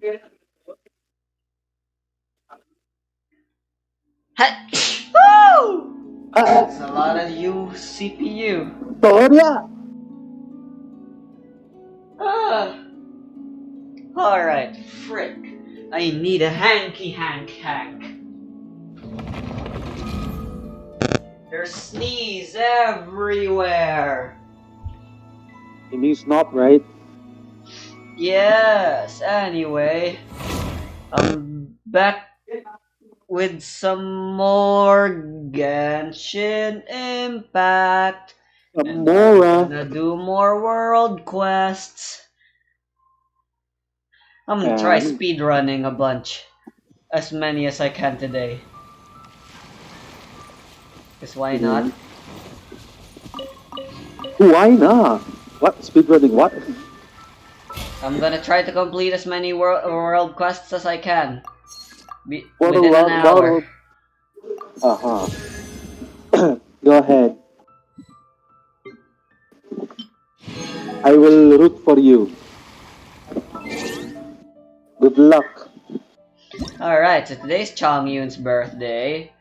Woo! Ah, That's a lot of CPU. Toria! Ah, alright, frick. I need a hanky hank. There's sneeze everywhere. It means not, right? Yes, anyway. I'm back with some more Genshin Impact. And I'm Amora. gonna do more world quests. I'm gonna try And speedrunning a bunch. As many as I can today. Because why not? mm, why not? What? Speedrunning what? I'm gonna try to complete as many world quests as I can. What a Within an lot, hour. uh-huh. Go ahead. I will root for you. Good luck. Alright, so today's Chongyun's birthday.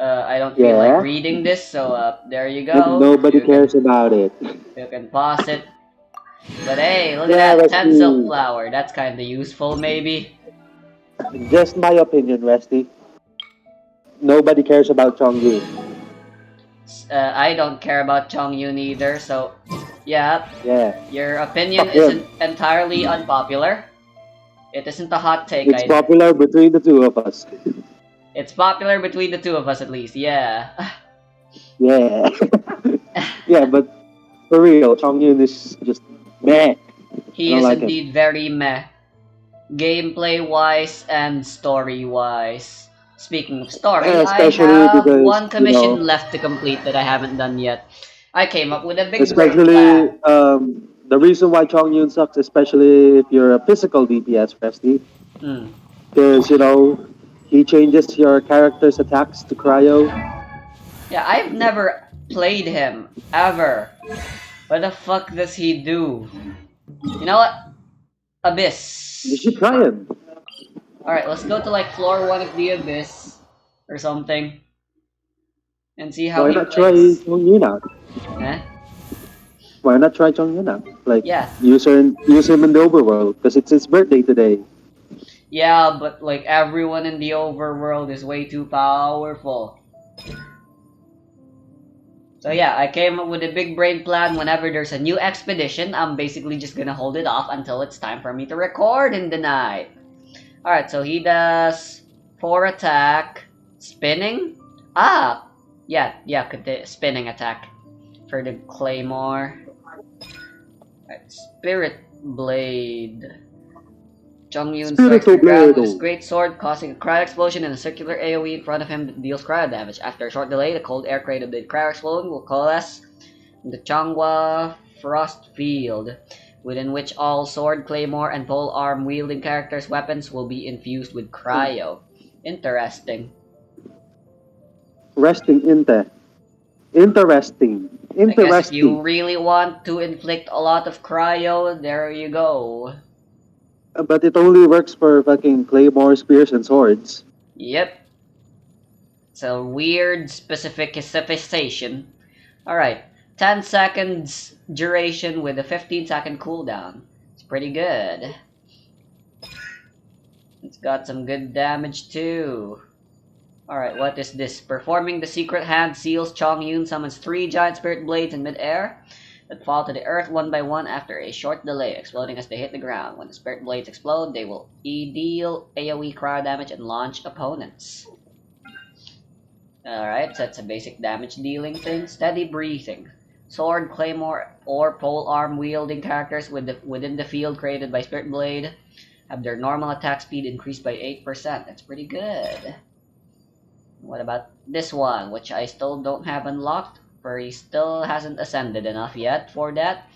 I don't feel like Yeah? reading this, so there you And go. nobody cares about it. You can pause it. But hey, look at Yeah, that 10 silk Rusty. flower. That's kinda useful, maybe. Just my opinion, Rusty. Nobody cares about Chongyun. I don't care about Chongyun either, so yeah, Yeah. your opinion Fuck him. isn't entirely unpopular. It isn't a hot take It's either. popular between the two of us. It's popular between the two of us at least, yeah. Yeah. Yeah, but for real, Chongyun is just meh. I He don't is like him. indeed very meh. Gameplay wise and story wise. Speaking of story, I Especially have because, one commission left to complete that I haven't done yet. I came up with a big brain especially plan. the reason why Chongyun sucks, especially if you're a physical DPS, Resty, Hmm. because, he changes your character's attacks to cryo. Yeah, I've never played him ever. What the fuck does he do? You know what? You Abyss. should try him. Alright, let's go to like floor 1 of the Abyss or something and see how Why he not try plays. Chongyun out? Eh? Why not try Chongyun out? Like, Yeah. use him in the overworld, because it's his birthday today. Yeah, but like everyone in the overworld is way too powerful. So yeah, I came up with a big brain plan. Whenever there's a new expedition, I'm basically just gonna hold it off until it's time for me to record in the night. Alright, so he does 4 attack, spinning? Ah! Yeah, spinning attack for the claymore. Alright, spirit blade. Chongyun strikes Spiritual the ground Blade. with his great sword, causing a cryo explosion and a circular AoE in front of him that deals cryo damage. After a short delay, the cold air created by the cryo explosion will coalesce in the Changhua Frost Field, within which all sword, claymore, and pole arm wielding characters' weapons will be infused with cryo. Interesting. Resting inte. Interesting. I guess if you Interesting. really want to inflict a lot of cryo, there you go. But it only works for fucking claymore, spears, and swords. Yep. It's a weird specification. Alright. 10 seconds duration with a 15-second cooldown. It's pretty good. It's got some good damage too. Alright, what is this? Performing the secret hand seals, Chongyun summons 3 giant spirit blades in midair that fall to the earth one by one after a short delay, exploding as they hit the ground. When the spirit blades explode, they will deal AoE cryo damage and launch opponents. Alright, so that's a basic damage dealing thing. Steady breathing. Sword, claymore, or polearm wielding characters within the field created by Spirit Blade have their normal attack speed increased by 8%. That's pretty good. What about this one, which I still don't have unlocked, for he still hasn't ascended enough yet for that.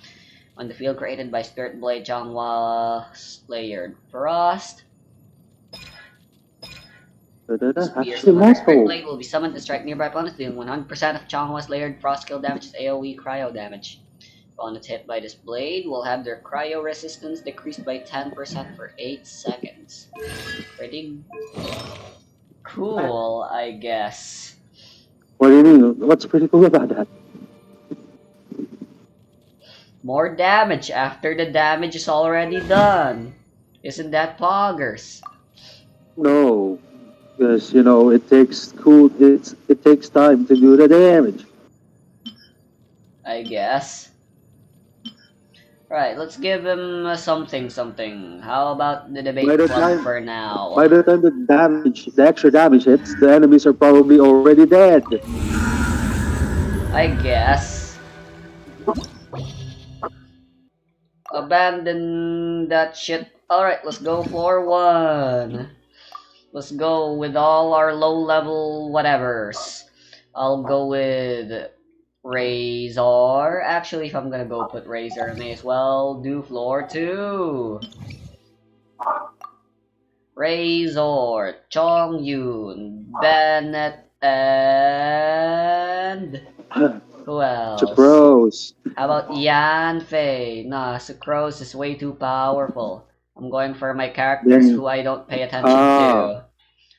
On the field created by Spirit Blade, Changhua Slayer Frost. Spears from under Spirit Blade will be summoned to strike nearby opponents, dealing 100% of Changhua's layered frost skill damage as AoE cryo damage. Opponents hit by this blade will have their cryo resistance decreased by 10% for 8 seconds. Pretty cool, I guess. What do you mean? What's pretty cool about that? More damage after the damage is already done. Isn't that poggers? No, because it takes it takes time to do the damage. I guess. Right, let's give him something. How about the debate club for now? By the time the extra damage hits, the enemies are probably already dead. I guess. Abandon that shit. Alright, let's go floor 1. Let's go with all our low level whatevers. I'll go with Razor. Actually, if I'm gonna go put Razor, I may as well do floor 2. Razor, Chongyun, Bennett, and who else? Sucrose. How about Yanfei? Nah, Sucrose is way too powerful. I'm going for my characters who I don't pay attention to,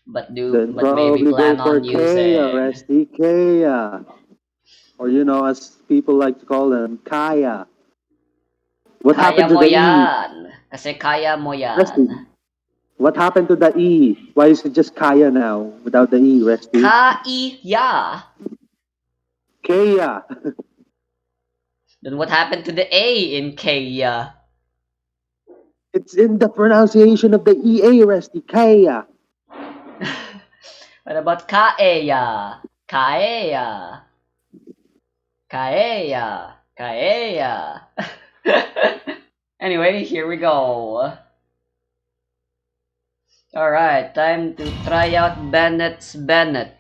but maybe plan on using. Resty Kaya. Or as people like to call them, Kaya. What happened to the E? Kasi kaya mo yan. Resty. What happened to the E? Why is it just Kaya now without the E, Resty? Kaya. Kaya. Then what happened to the A in Kaya? It's in the pronunciation of the EA, Resty. Kaya. What about Kaeya? Kaeya. Kaeya. Kaeya. Anyway, here we go. Alright, time to try out Bennett's Bennett.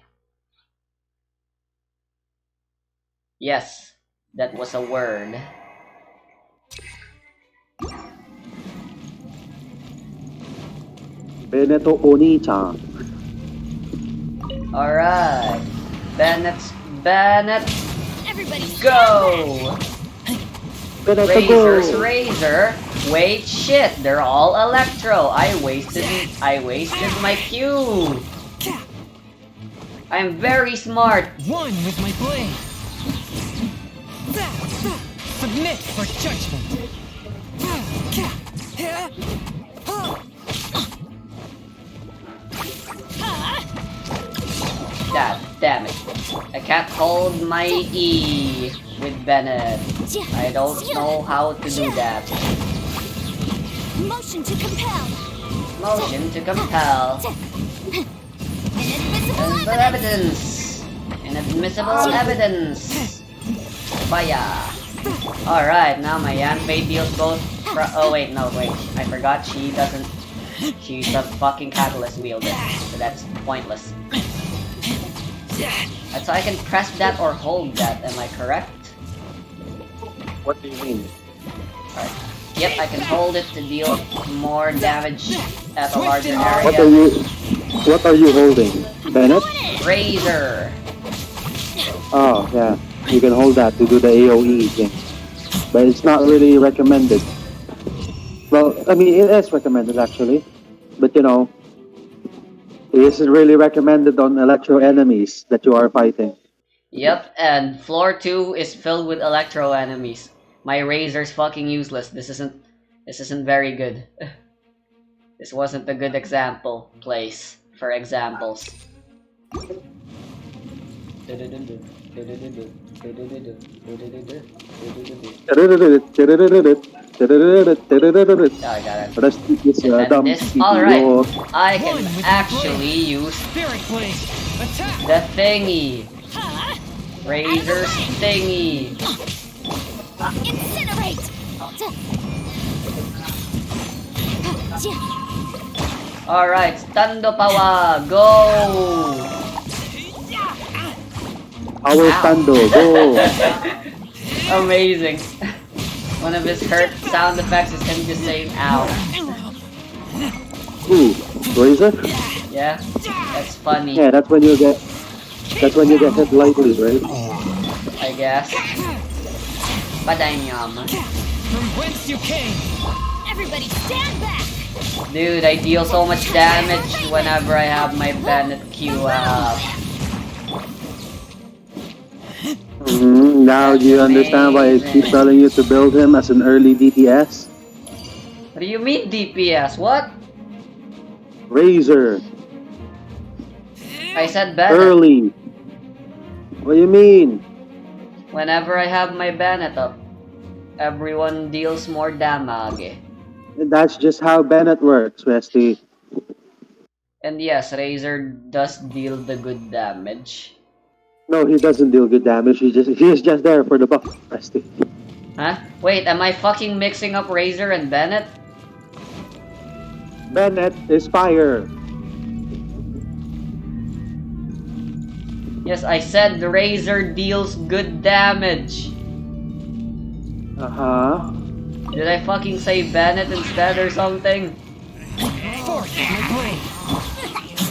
Yes, that was a word. Benetto Oni-chan. Alright, Bennett. Everybody Go! Benetto Razor. Wait, shit, they're all Electro. I wasted my Q. I'm very smart. One with my blade. Submit for judgment. God damn it. I can't hold my E with Bennett. I don't know how to do that. Motion to compel. Motion to compel. Inadmissible Evidence. Inadmissible evidence. Fire. Alright, now my Yanfei deals both. Oh wait, no, wait. I forgot she doesn't. She's a fucking catalyst wielder, so that's pointless. And so I can press that or hold that, am I correct? What do you mean? Alright. Yep, I can hold it to deal more damage at a larger area. What are you holding? Bennett? Razor! Oh, yeah. You can hold that to do the AoE thing. But it's not really recommended. Well, I mean, it is recommended actually. But it isn't really recommended on electro enemies that you are fighting. Yep, and floor 2 is filled with electro enemies. My Razor's fucking useless. This isn't very good. This wasn't a good place for examples. I got it. Alright, I can actually use the thingy. Razor's thingy. Incinerate. Alright, Stando Pawa, go! Our Stando, go! Amazing. One of his hurt sound effects is him just saying ow. Ooh, Razor? Yeah, that's funny. Yeah, that's when you get hit lightly, right? I guess. Patayin niyo ama. From whence you came. Everybody stand back! Dude, I deal so much damage whenever I have my Bennett Q out. Now do you understand why I keep amazing. telling you to build him as an early DPS? What do you mean DPS? What? Razor. I said Bennett. Early. What do you mean? Whenever I have my Bennett up, everyone deals more damage. That's just how Bennett works, Westy. And yes, Razor does deal the good damage. No, he doesn't deal good damage. He's just there for the buff, Westy. Huh? Wait, am I fucking mixing up Razor and Bennett? Bennett is fire. Yes, I said the Razor deals good damage. Uh-huh. Did I fucking say Bennett instead or something? Forth with my blade.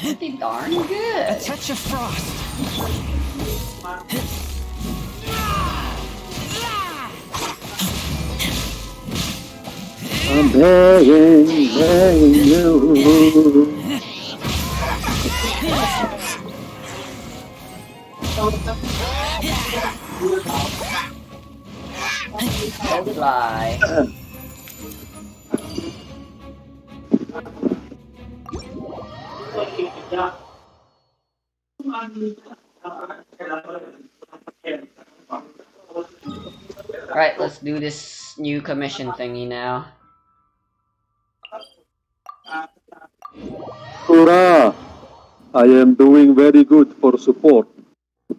Pretty darn A good. touch of frost. I'm begging you. Don't fly. Alright, let's do this new commission thingy now. Hurrah! I am doing very good for support.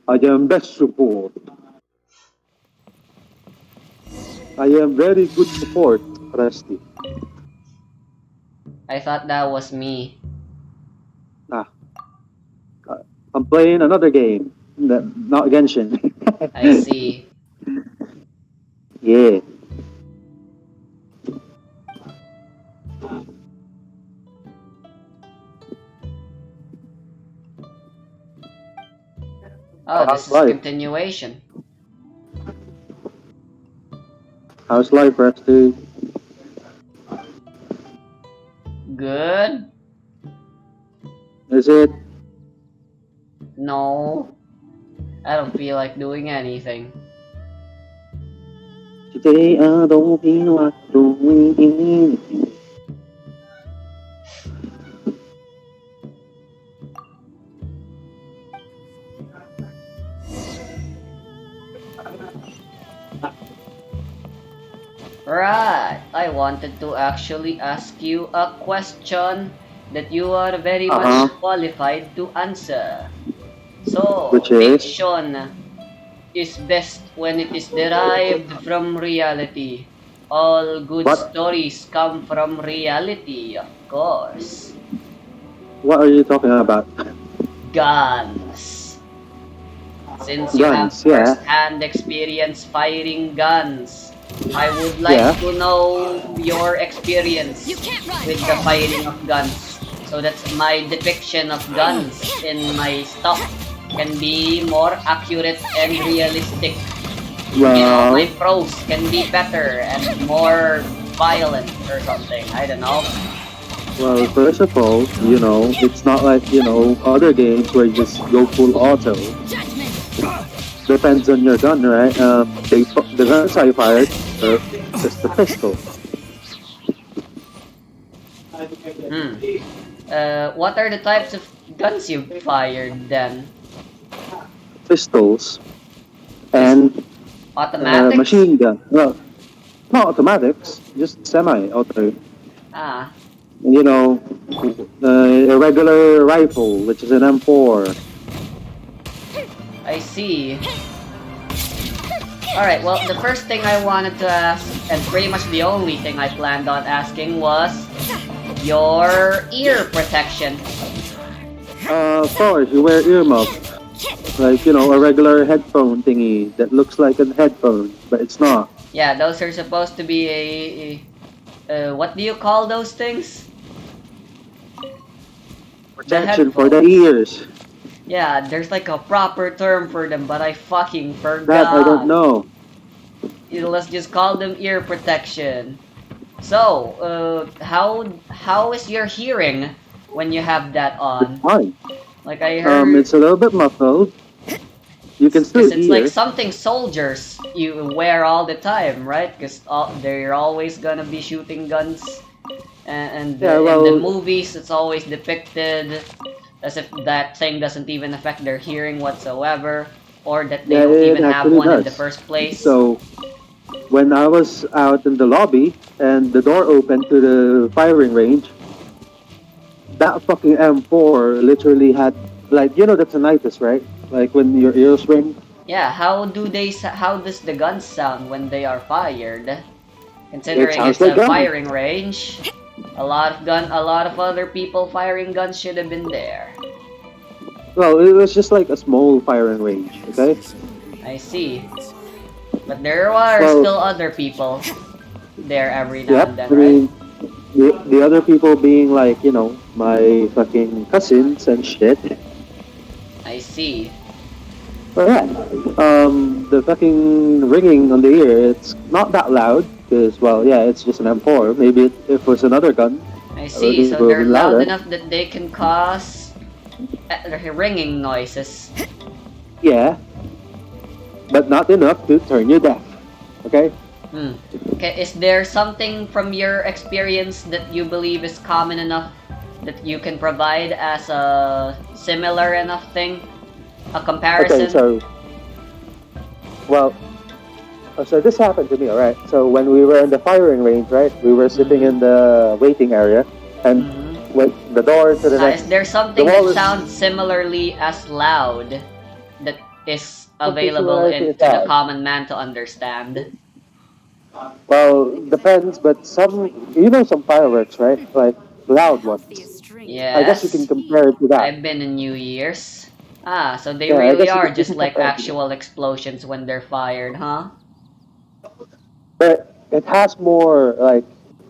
I am best support. I am very good support, Rusty. I thought that was me. Nah. I'm playing another game. Not Genshin. I see. Yeah. Oh, How's this is life? continuation. How's life, Rusty? Good? Is it? No. I don't feel like doing anything. Today I don't feel like doing anything. Right. I wanted to actually ask you a question that you are very Uh-huh. much qualified to answer. So, Which is? fiction is best when it is derived from reality. All good What? stories come from reality, of course. What are you talking about? Guns. Since you have Guns, yeah. first-hand experience firing guns, I would like Yeah. to know your experience You can't run! with the firing of guns. So that's my depiction of guns in my stuff can be more accurate and realistic. You know, my Well, prose can be better and more violent or something. I don't know. well, first of all, it's not like, other games where you just go full auto. Judgment! Depends on your gun, right? The guns I fired are just the pistol. What are the types of guns you fired then? Pistols. And Automatics? machine gun. Well, not automatics, just semi-auto. Ah, A regular rifle, which is an M4. I see. Alright, well, the first thing I wanted to ask, and pretty much the only thing I planned on asking, was your ear protection. Of course, you wear earmuffs. Like, a regular headphone thingy that looks like a headphone, but it's not. Yeah, those are supposed to be what do you call those things? Protection for the ears. Yeah, there's like a proper term for them, but I fucking That I don't forgot. know. Let's just call them ear protection. So, how is your hearing when you have that It's on? fine. Like I heard, It's a little bit muffled. You can still because it's like hear. something soldiers you wear all the time, right? Because they're always gonna be shooting guns, and Yeah, in the well, movies it's always depicted as if that thing doesn't even affect their hearing whatsoever, or that they yeah, don't it even have actually one in the does. first place. So, when I was out in the lobby and the door opened to the firing range, that fucking M4 literally had, like, the tinnitus, right? Like when your ears ring. Yeah, how does the gun sound when they are fired? It Considering sounds it's like a gun. firing range, a lot of other people firing guns should have been there. Well, it was just like a small firing range, okay? I see. But there are Well, still other people there every now yep. and then, I right? mean, the other people being like, my fucking cousins and shit. I see. But yeah, the fucking ringing on the ear, it's not that loud because, well, yeah, it's just an M4. Maybe if it was another gun, I see. it So would have they're been loud louder. enough that they can cause ringing noises. Yeah, but not enough to turn you deaf. Okay? Hmm. Okay, is there something from your experience that you believe is common enough that you can provide as a similar enough thing? A Okay, comparison? well, so this happened to me, alright? So when we were in the firing range, right, we were sitting in the waiting area, and Mhm. with the door to the Is next, there something the that wall is sounds similarly as loud that is something available similar to to the that. common man to understand? Well, depends, but some fireworks, right? Like loud ones. I guess you can Yes, compare it to that. I've been in New Year's. Ah, so they Yeah, I really guess are you just can like compare it to that. actual explosions when they're fired, huh? But it has more like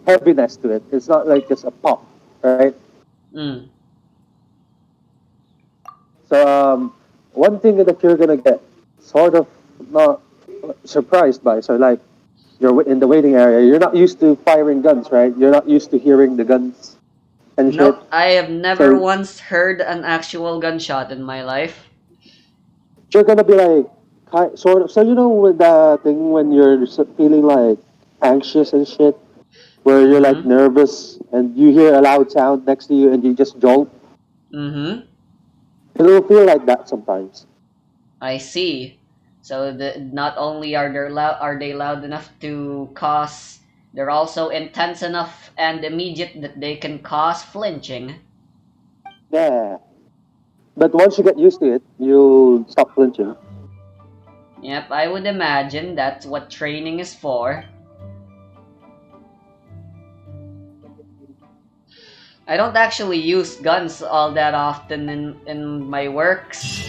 heaviness to it. It's not like just a pop, right? Mm. So one thing that you're gonna get sort of not surprised by. So like in the waiting area, you're not used to firing guns, right? You're not used to hearing the guns and shit. Nope, I have never So once heard an actual gunshot in my life. you're gonna be like sort of. So with the thing when you're feeling like anxious and shit, where you're like Mm-hmm. nervous and you hear a loud sound next to you and you just jolt. Mm-hmm. It'll feel like that sometimes. I see. So not only are they loud enough to cause, they're also intense enough and immediate that they can cause flinching. Yeah. But once you get used to it, you'll stop flinching. Yep, I would imagine that's what training is for. I don't actually use guns all that often in my works.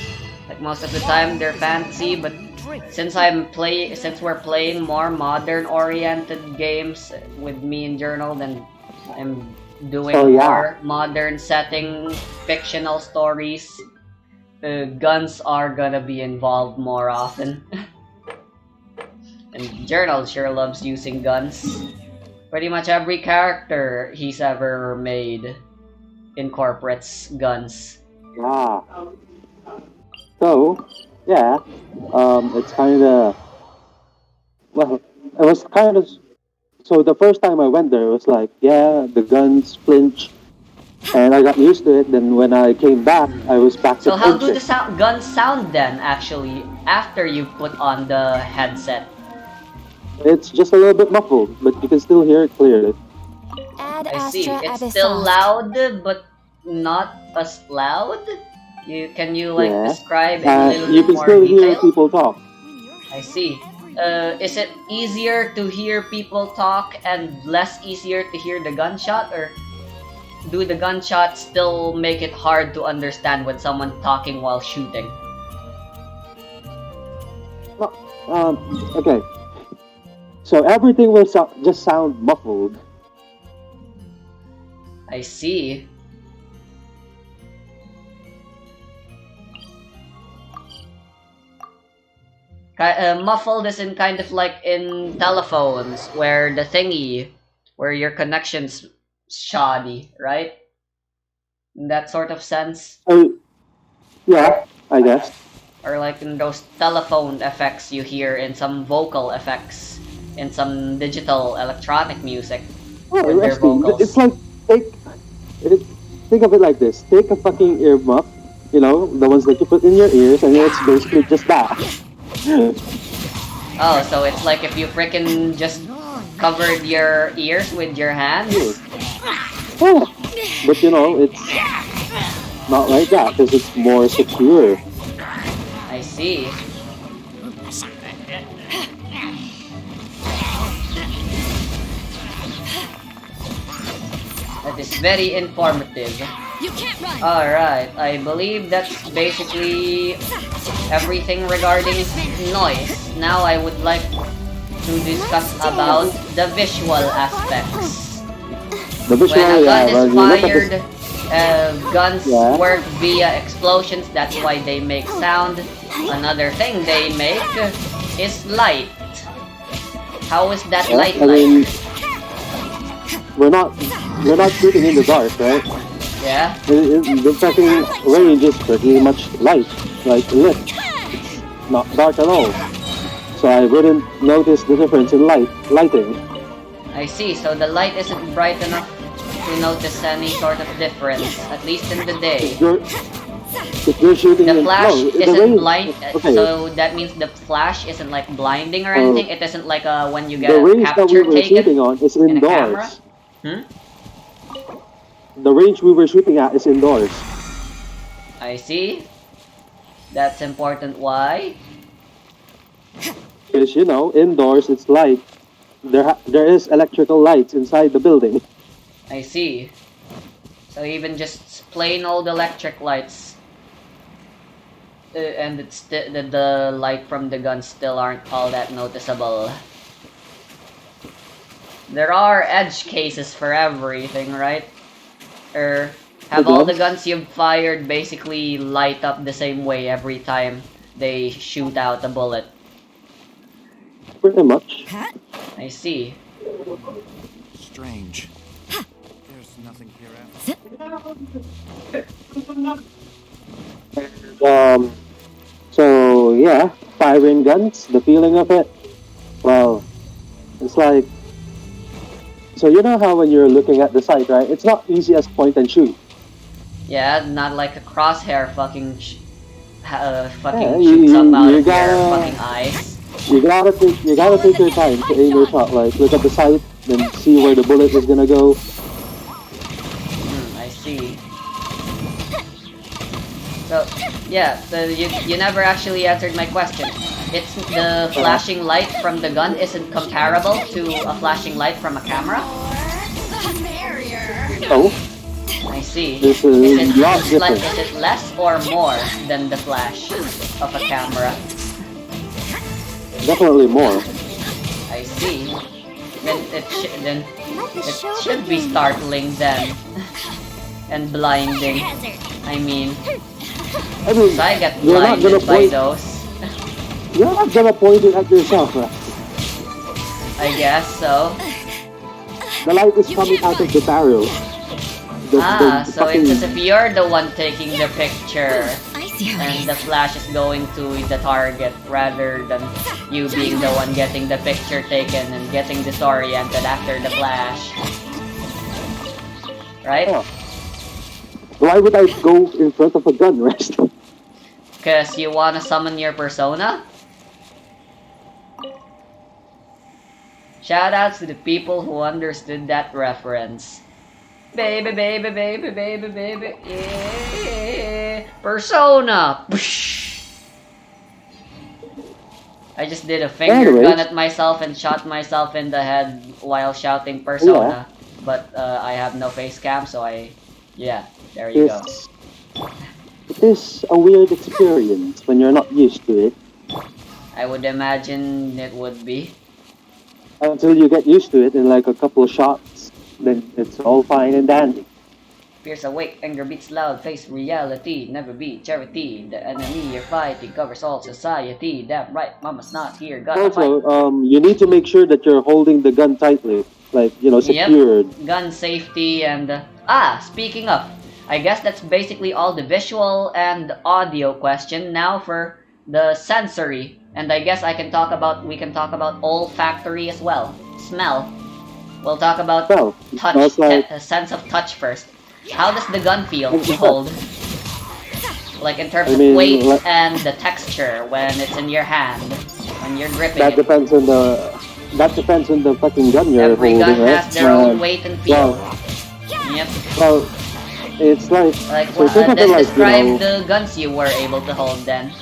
Like most of the time they're fancy, but since we're playing more modern oriented games with me and Journal, then I'm doing So yeah. more modern setting fictional stories. Guns are gonna be involved more often. And Journal sure loves using guns. Pretty much every character he's ever made incorporates guns. Yeah. So, yeah. It's kind of, well, it was kind of, so the first time I went there, it was like, yeah, the guns flinch. And I got used to it. Then when I came back, I was back to So how do the flinching. guns sound then, actually, after you put on the headset? It's just a little bit muffled, but you can still hear it clearly. Ad I see. Astra It's still Abyssal. loud, but not as loud? Can you like Yeah. describe in a little You bit can more still hear detail? people talk. I see. Is it easier to hear people talk and less easier to hear the gunshot, or do the gunshots still make it hard to understand when someone's talking while shooting? Okay. So everything will just sound muffled. I see. Muffled is in kind of like in telephones where the thingy, where your connection's shoddy, right? In that sort of sense. Yeah, I guess. Or like in those telephone effects you hear in some vocal effects in some digital electronic music Oh, with their actually, it's vocals. like it, think of it like this: take a fucking ear muff, you know, the ones that you put in your ears, and it's basically just that. Oh, so it's like if you frickin' just covered your ears with your hands? Oh, but you know, it's not like that because it's more secure. I see. That is very informative. You can't run. Alright, I believe that's basically everything regarding noise. Now I would like to discuss about the visual aspects. The visual, When a gun yeah, is when you look at fired, guns Yeah. work via explosions, that's why they make sound. Another thing they make is light. How is that yeah, light I like? mean, we're not shooting in the dark, right? Yeah? The fucking range is pretty much light, like lit, not dark at all. So I wouldn't notice the difference in lighting. I see, so the light isn't bright enough to notice any sort of difference, at least in the day. If you're shooting The in, flash no, the isn't range, blind, okay, so that means the flash isn't like blinding or Oh. anything. It isn't like when you get the a range that we capture were shooting taken on is in a camera. indoors. Hmm? The range we were shooting at is indoors. I see. That's important. Why? Because you know, indoors it's light. There is electrical lights inside the building. I see. So even just plain old electric lights, and it's the light from the gun still aren't all that noticeable. There are edge cases for everything, right? Or have all the guns you've fired basically light up the same way every time they shoot out a bullet? Pretty much. I see. Strange. There's nothing here after. So yeah, firing guns, the feeling of it. Well, it's like. So you know how when you're looking at the sight, right? It's not easy as point and shoot. Yeah, not like a crosshair fucking fucking Yeah, shoots up out you of your gotta- fucking eyes. You gotta take your time to aim your shot. Like look at the sight, then see where the bullet is gonna go. I see. So, yeah, so you never actually answered my question. It's the flashing light from the gun isn't comparable to a flashing light from a camera? Oh, I see. This Is is it, not is different. it less or more than the flash of a camera? Definitely more. I see. Then it Let the it show should be begin. startling then. And blinding. Hazard. I mean, I mean, so I get you're not gonna blinded by point. those. You're not gonna point it at yourself, right? I guess so. The light is coming out of the barrel. So it's as if you're the one taking the picture I see how it and is. the flash is going to the target rather than you being the one getting the picture taken and getting disoriented after the flash. Right? Oh. Why would I go in front of a gun rest? Because you wanna summon your persona? Shoutouts to the people who understood that reference. Baby, baby, baby, baby, baby, yeah. Persona! Psh. I just did a finger Anyways. gun at myself and shot myself in the head while shouting Persona. But I have no face cam, so yeah, there you go. It is a weird experience when you're not used to it. I would imagine it would be. Until you get used to it in like a couple of shots, then it's all fine and dandy. Fears awake, anger beats loud, face reality, never be charity. The enemy you're fighting covers all society. Damn right, mama's not here, gotta fight. Also, you need to make sure that you're holding the gun tightly, like Yep, secured. gun safety and speaking of, I guess that's basically all the visual and audio question. Now for the sensory, and I guess we can talk about olfactory as well. Smell. We'll talk about Well, it touch, smells like sense of touch first. How does the gun feel to hold? Like in terms I of mean, weight like, and the texture when it's in your hand, when you're gripping that it. depends on the fucking gun you're Every holding, gun right? has their own weight and feel. Well, Yep. well, it's like so think of it Then like describe the guns you were able to hold then.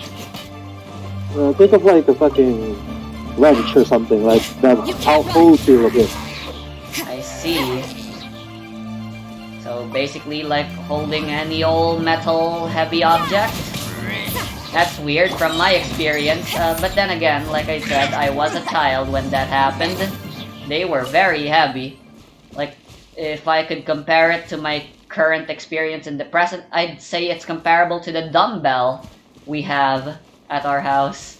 think of like a fucking wrench or something like that. How full feel of it. I see. So basically like holding any old metal heavy object? That's weird from my experience, but then again, like I said, I was a child when that happened. They were very heavy. Like, if I could compare it to my current experience in the present, I'd say it's comparable to the dumbbell we have at our house.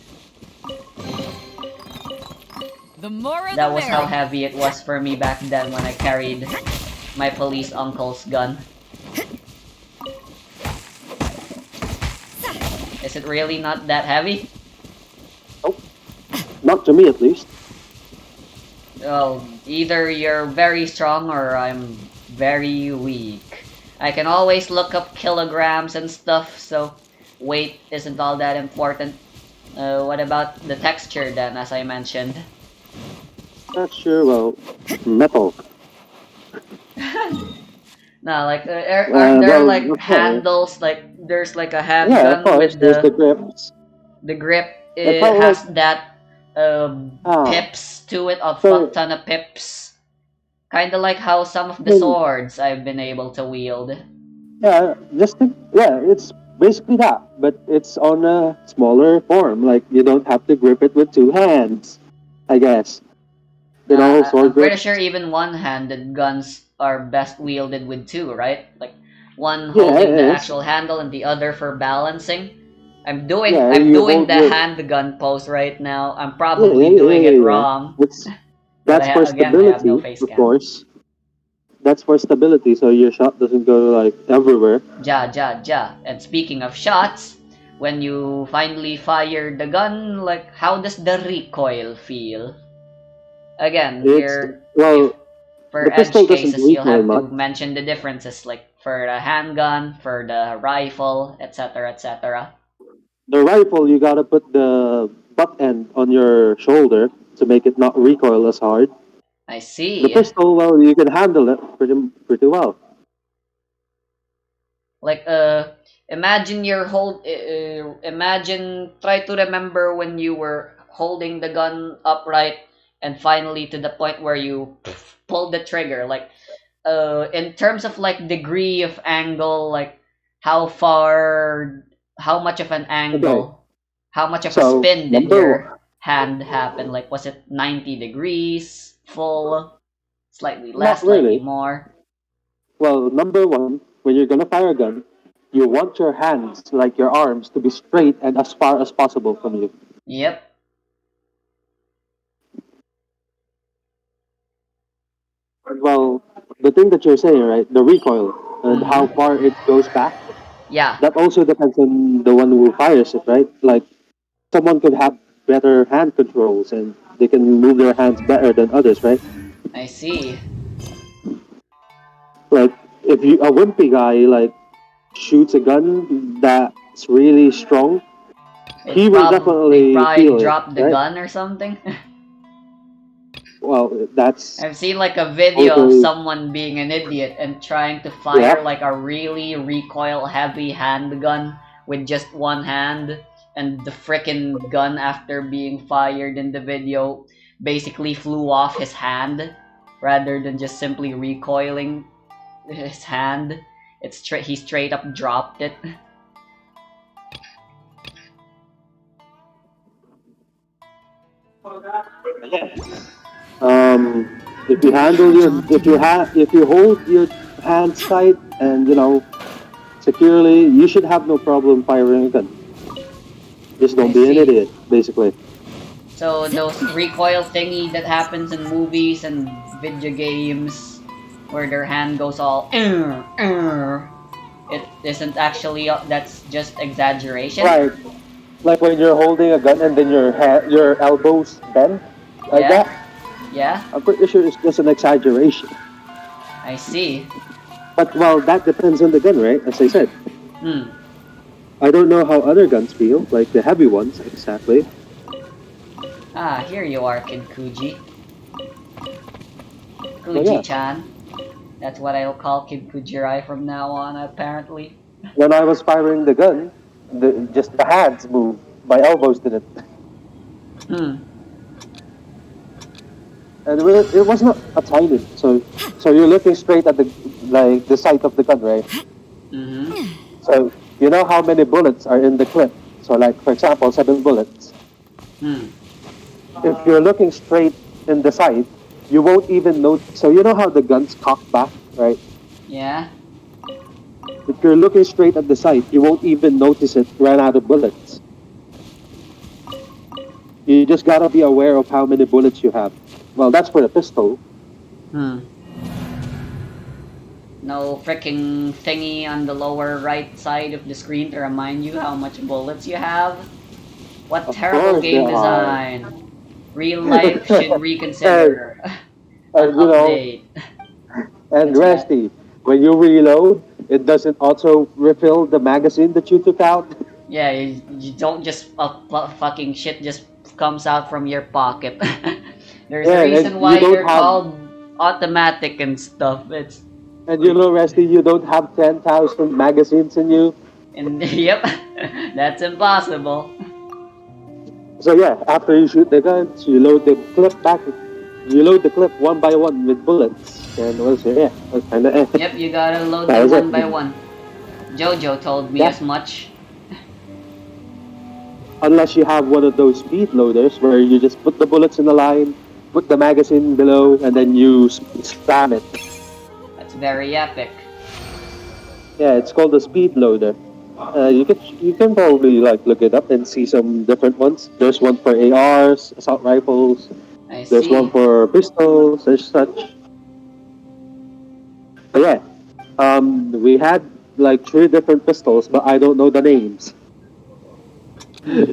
The more of That the was how merrier. heavy it was for me back then when I carried my police uncle's gun. Is it really not that heavy? Nope. Not to me, at least. Well, either you're very strong or I'm very weak. I can always look up kilograms and stuff, so weight isn't all that important. What about the texture then, as I mentioned? Texture, well, metal. No, like, are there Well, like okay. handles, like, there's like a Yeah, of handgun course. with There's the grips. the grip, It's it all has like that, ah, pips to it, a so fuck ton of pips. Kinda like how some of I the mean, swords I've been able to wield. yeah, it's basically that, but it's on a smaller form. Like you don't have to grip it with two hands, I guess. Sword I'm pretty grips. sure even one-handed guns are best wielded with two, right? Like one Yeah, it holding the is. actual handle and the other for balancing. Yeah, I'm you doing hold the your handgun pose right now. I'm yeah, probably doing it yeah. wrong, It's but that's for I have no stability, face of cam. course. That's for stability, so your shot doesn't go like everywhere. Ja, ja, ja. And speaking of shots, when you finally fire the gun, like how does the recoil feel? Again, It's if well, for the pistol edge doesn't cases, you'll recoil have much. to mention the differences, like for the handgun, for the rifle, etc., etc. The rifle, you gotta put the butt end on your shoulder to make it not recoil as hard. I The see. pistol, well, you can handle it pretty well. Like imagine try to remember when you were holding the gun upright and finally to the point where you pulled the trigger. Like in terms of like degree of angle, like how far, how much of an Okay, angle, how much of a so spin did number your hand happen? Like was it 90 degrees, full, slightly not less, slightly really. more? Well, number one, when you're gonna fire a gun, you want your hands, like your arms, to be straight and as far as possible from you. Yep. Well, the thing that you're saying, right, the recoil and how Mm-hmm. far it goes back, Yeah, that also depends on the one who fires it, right? Like someone could have better hand controls and they can move their hands better than others, right? I see. Like if you a wimpy guy like shoots a gun that's really strong, he will They definitely probably feel it, dropped the right? gun or something. Well, that's I've seen like a video of totally someone being an idiot and trying to yeah. fire like a really recoil heavy handgun with just one hand, and the frickin' gun after being fired in the video basically flew off his hand rather than just simply recoiling his hand. He straight up dropped it. If you handle your, if you hold your hands tight and securely, you should have no problem firing a gun. Just I don't be an see. idiot, basically. So those recoil thingy that happens in movies and video games, where their hand goes all, it isn't actually. That's just exaggeration. Right, like when you're holding a gun and then your elbows bend like Yeah, that. yeah. I'm pretty sure it's just an exaggeration. I see. But well, that depends on the gun, right? As I said, Hmm. I don't know how other guns feel, like the heavy ones, exactly. Ah, here you are, Kid Kuji. But yeah, Kuji-chan. That's what I'll call Kid Kujirai from now on, apparently. when I was firing the gun, just the hands moved, my elbows didn't, Hmm. and it was not a timing. So you're looking straight at the sight of the gun, right? Mm-hmm. So you know how many bullets are in the clip. So like for example, 7 bullets. Hmm. If you're looking straight in the sight, you won't even note. So you know how the guns cock back, right? Yeah. If you're looking straight at the sight, you won't even notice it ran out of bullets. You just gotta be aware of how many bullets you have. Well, that's for the pistol. Hmm. No freaking thingy on the lower right side of the screen to remind you how much bullets you have. What Of terrible course game there are. design. Real life should and, reconsider an and update. and That's bad. Resty, when you reload, it doesn't also refill the magazine that you took out. Yeah, you don't just fucking shit just comes out from your pocket. There's a Yeah, reason and you why don't they're have, called automatic and stuff. It's and Resty, you don't have 10,000 magazines in you. and yep, that's impossible. So yeah, after you shoot the guns, you load the clip back. You load the clip one by one with bullets, and that's kind of Yep, you gotta load that them was it. one by one. Jojo told me Yeah, as much. unless you have one of those speed loaders where you just put the bullets in the line, put the magazine below, and then you spam it. That's very epic. Yeah, it's called a speed loader. You can probably like look it up and see some different ones. There's one for ARs, assault rifles. I There's one see. for pistols and such. But yeah, we had like 3 different pistols, but I don't know the names. Hmm.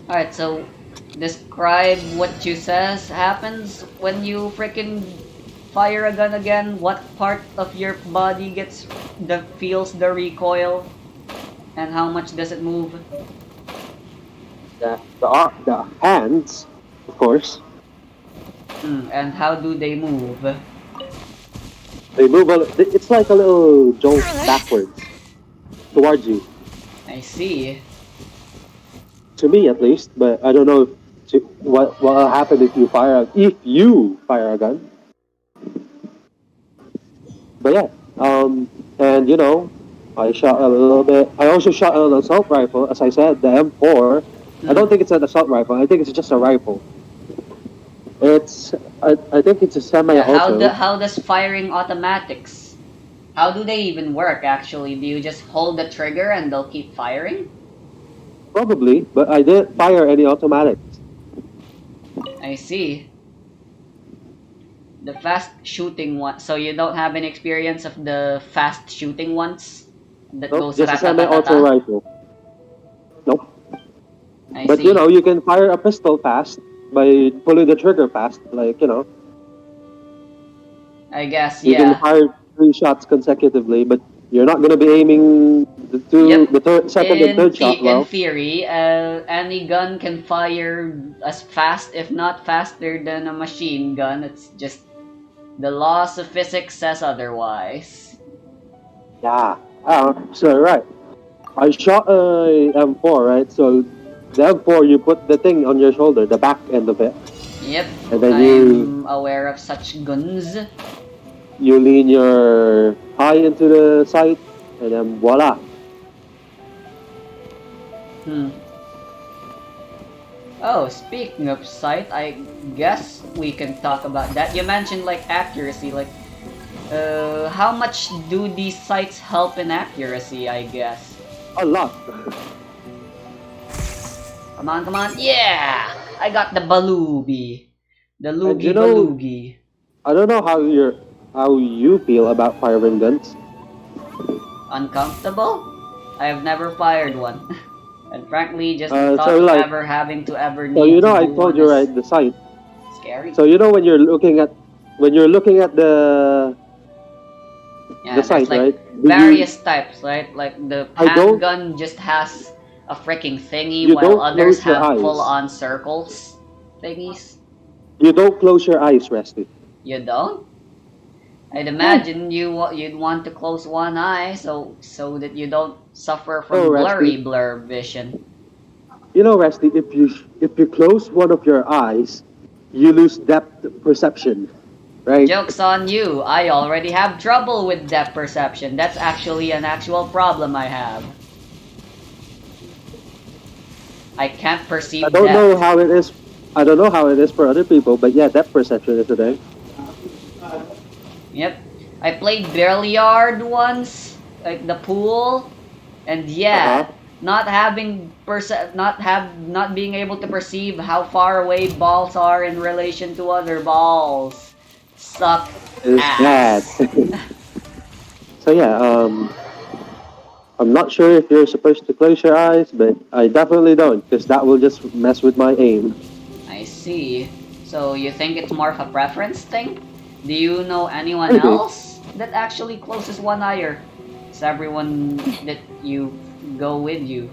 Alright, so describe what you says happens when you freaking fire a gun again. What part of your body feels the recoil, and how much does it move? The hands, of course, Hmm. And how do they move? they move. It's like a little jolt backwards towards you. I see. To me, at least. But I don't know what will happen if you fire a gun. But yeah, and I shot a little bit. I also shot an assault rifle, as I said, the M4. I Hmm. don't think it's an assault rifle. I think it's just a rifle. I think it's a Yeah. semi-auto. How does firing automatics? How do they even work? Actually, do you just hold the trigger and they'll keep firing? Probably, but I didn't fire any automatics. I see. The fast shooting one. So you don't have any experience of the fast shooting ones that Nope, goes just a rata ta ta semi-auto ta? rifle. Nope. I But see. you can fire a pistol fast by pulling the trigger fast. Like I guess you can yeah. fire 3 shots consecutively, but you're not gonna be aiming Yep. the second and third shot In well. theory, any gun can fire as fast, if not faster, than a machine gun. It's just the laws of physics says otherwise. Yeah. So right. I shot a M4, right? So the M4, you put the thing on your shoulder, the back end of it, Yep, and then I'm aware of such guns. you lean your eye into the sight, and then voila. Hmm. Oh, speaking of sight, I guess we can talk about that. You mentioned like accuracy, like how much do these sights help in accuracy, I guess? A lot. Come on, come on. Yeah! I got the Balubi. The And Loogie you know, Balugi. I don't know how you feel about firing guns. Uncomfortable? I've never fired one. And frankly, just the Uh, thought so of like, ever so need you know, to I do told one you is right, the sight. scary. So you know when you're looking at Yeah, the there's sight, like right? various types, right? Like the I don't handgun just has a freaking thingy, you while don't others close your have eyes. full-on circles thingies. You don't close your eyes, Rusty. You don't? I'd Yeah. imagine you'd want to close one eye so that you don't suffer Oh, from Rusty. blur vision. You know, Rusty, if you close one of your eyes, you lose depth perception, right? Joke's on you. I already have trouble with depth perception. That's actually an actual problem I have. I can't perceive I don't know depth. how it is. I don't know how it is for other people, but yeah, depth perception is a thing. Yep. I played billiard once, like the pool, and yeah, not being able to perceive how far away balls are in relation to other balls suck It's bad. ass. So yeah, I'm not sure if you're supposed to close your eyes, but I definitely don't, because that will just mess with my aim. I see. So you think it's more of a preference thing? Do you know anyone Maybe. else that actually closes one eye, or is everyone that you go with you?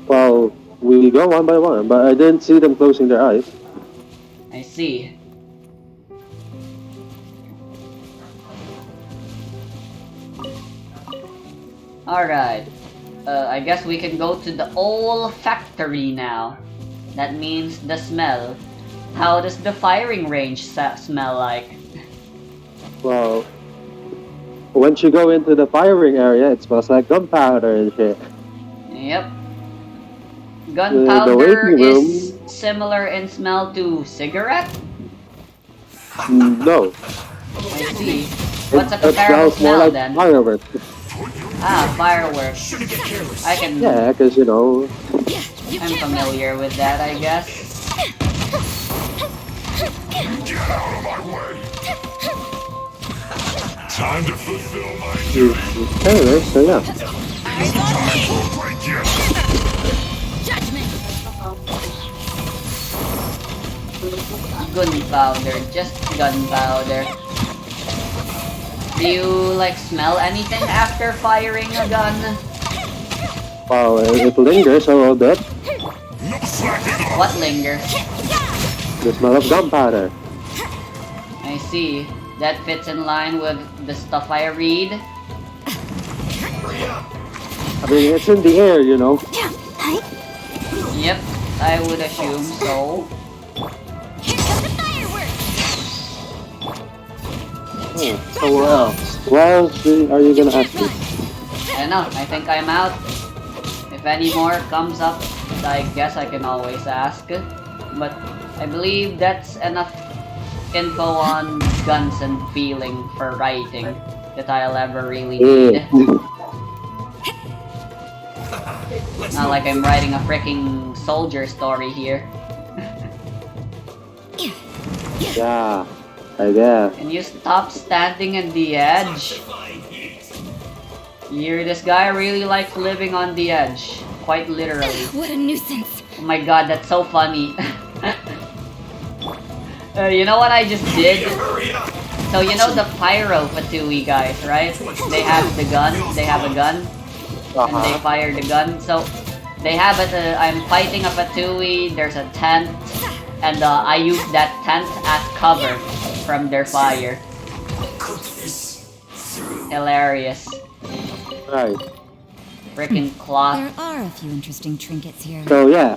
Well, we go one by one, but I didn't see them closing their eyes. I see. Alright. I guess we can go to the olfactory now. That means the smell. How does the firing range smell like? Well, once you go into the firing area, it smells like gunpowder and shit. Yep. The Gunpowder waiting room, is similar in smell to cigarette? no. I see. What's a It comparable smells more smell like then? fireworks. Ah, fireworks. I can... Yeah, because you know, I'm familiar with that, I guess. Time to fulfill my anyway, so yeah. Judgment. Gunpowder, just gunpowder. Do you, like, smell anything after firing a gun? Well, it lingers a little bit. no slacking off. What lingers? The smell of gunpowder. I see. That fits in line with the stuff I read. I mean, it's in the air, you know. Yep, I would assume so. Here comes the fireworks. So what else? What else are you gonna ask me? I don't know, I think I'm out. If any more comes up, I guess I can always ask. But I believe that's enough info on guns and feeling for writing that I'll ever really need. Not like I'm writing a freaking soldier story here. Yeah, I guess. Can you stop standing at the edge? This guy really likes living on the edge. Quite literally. What a nuisance. Oh my god, that's so funny. You know what I just did? So you know the Pyro Fatui guys, right? They have the gun, they have a gun, and they fire the gun. So they have it, I'm fighting a Fatui, there's a tent, and I use that tent as cover from their fire. Hilarious. Right. Freaking cloth. There are a few interesting trinkets here. So yeah.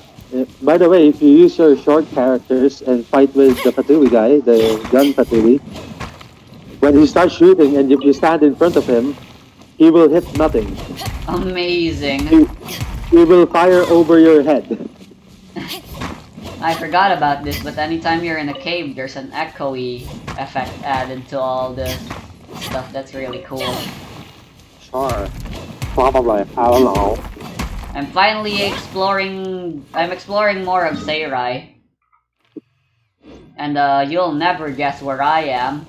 By the way, if you use your short characters and fight with the Fatui guy, the gun Fatui, when he starts shooting and if you stand in front of him, he will hit nothing. Amazing. We will fire over your head. I forgot about this, but anytime you're in a cave, there's an echoey effect added to all the stuff. That's really cool. Sure. Probably. I don't know. I'm finally exploring. I'm exploring more of Seirai, and you'll never guess where I am.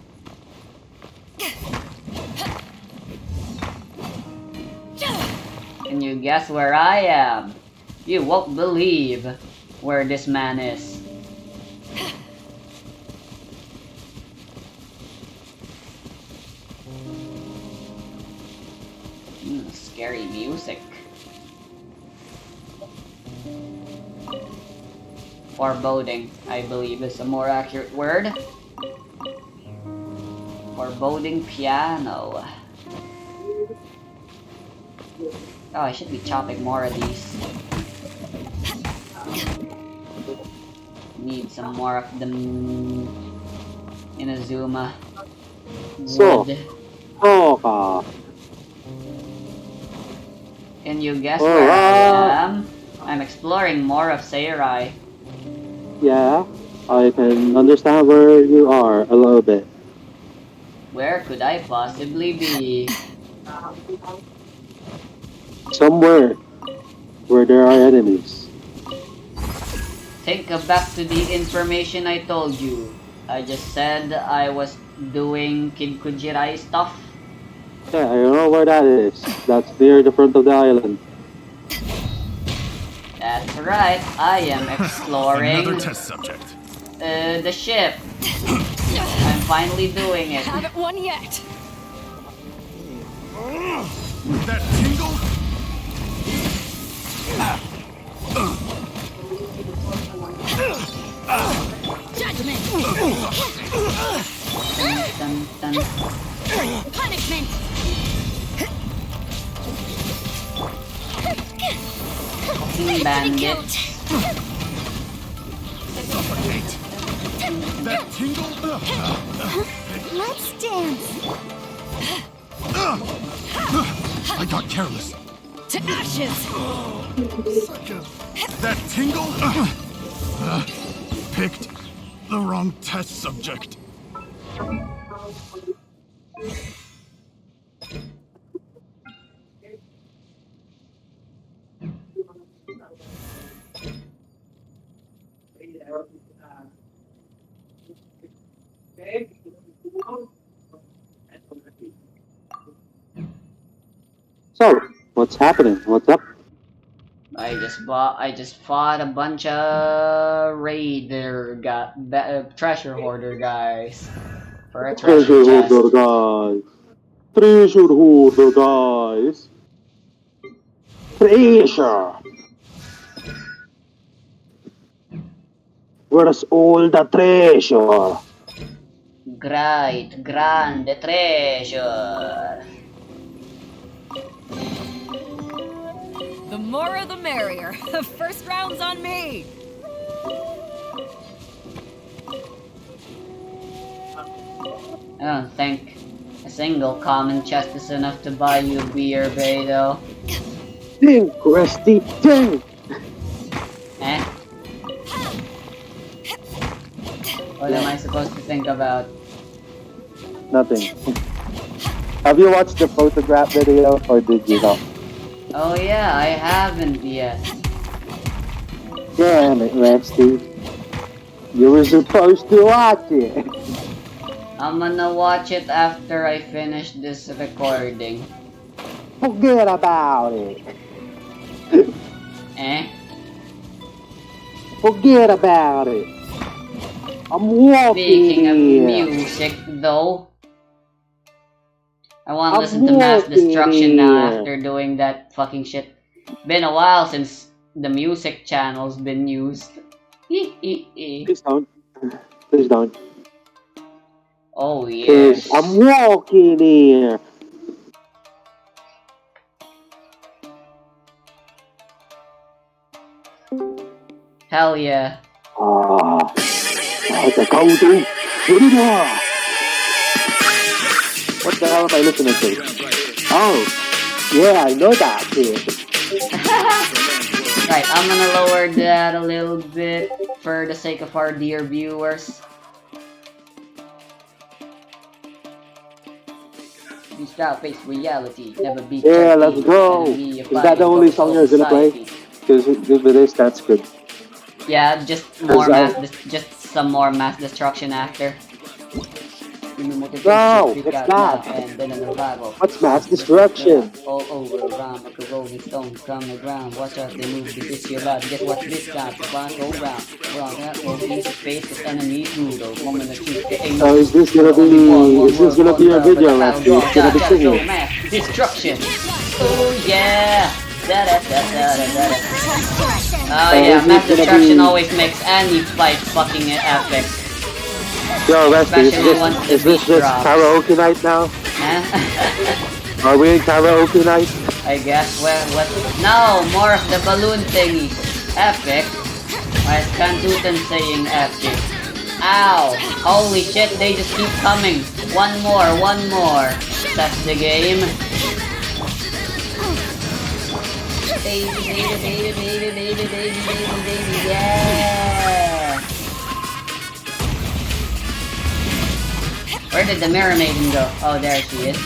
Can you guess where I am? You won't believe where this man is. Scary music. Foreboding, I believe, is a more accurate word. Foreboding piano. Oh, I should be chopping more of these. Need some more of them in Azuma. So, Wood. Can you guess where I am? I'm exploring more of Seirai. yeah, I can understand where you are a little bit. Where could I possibly be? Somewhere where there are enemies. Think back to the information I told you. I just said I was doing Kid Kujirai stuff. Yeah, I know where that is. That's near the front of the island. That's right, I am Another exploring test subject. the ship. I'm finally doing it. Haven't won yet. That tingle? Judgment. Dun, dun, dun. Punishment. Fucking bandit. Suffocate. That tingle? Let's dance. I got careless. To ashes. That tingle? Picked the wrong test subject. So, what's happening? What's up? I just fought a bunch of treasure hoarder guys for a treasure chest. Treasure guys. Treasure hoarder guys. Treasure. Where's all the treasure? Great, grande treasure. The more the merrier. First round's on me. I don't think a single common chest is enough to buy you a beer, Beto. Think, Rusty, think! Eh? What am I supposed to think about? Nothing. Have you watched the photograph video, or did you not? Oh yeah, I haven't yet. Damn it, Rusty. You were supposed to watch it. I'm gonna watch it after I finish this recording. Forget about it. Eh? Forget about it. I'm walking Speaking of here. music, though, I want to I'm listen to Mass walking Destruction now here. after doing that fucking shit. Been a while since the music channel's been used. Please don't. Please don't. Oh yes. I'm walking here. Hell yeah. The counting. What the hell am I listening to? Oh, yeah, I know that shit. Right, I'm gonna lower that a little bit for the sake of our dear viewers. Reach out, face reality, never be Yeah, tempted, let's go. enemy of Is that the only focus song of you're gonna play? society. Because if it is, that's good. Yeah, just more Cause just some more mass destruction after. No, it's not. And then an arrival. What's mass destruction? All over around like a rolling stone from the ground. Watch out, they move to this your life. Guess what this time? The bond go round. Well, that will be the face this enemy brutal. Moment of truth, there ain't So no is this gonna be a video, Rusty? It's gonna be singing. Destruction. Oh yeah. Da da da da da da. Oh So yeah, is mass this gonna destruction be- always makes any fight fucking epic. Yo, Rusty, Especially once the is this beat just drops. karaoke night now? Huh? Are we in karaoke night? I guess. What? No, more of the balloon thingy. Epic. Why is Kantutan saying epic? Ow! Holy shit! They just keep coming. One more. That's the game. Baby, yeah! Where did the Mirror Maiden go? Oh, there she is.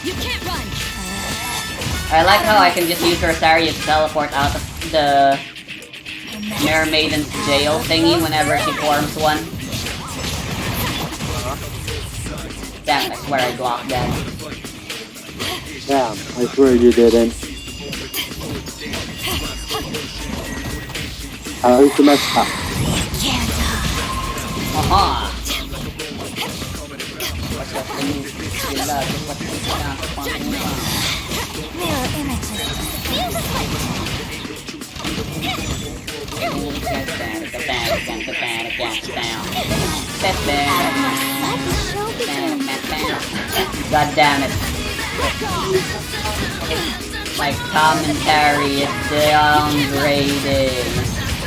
You can't run. I like how I can just use her Seirai to teleport out of the Mirror Maiden's jail thingy whenever she forms one. Damn, I swear I blocked that. Damn, I swear you didn't. How is the mess up? Aha! What's up, the new you love, just what's this down for fun and fun. Mirror images. God damn it. My commentary is downgrading.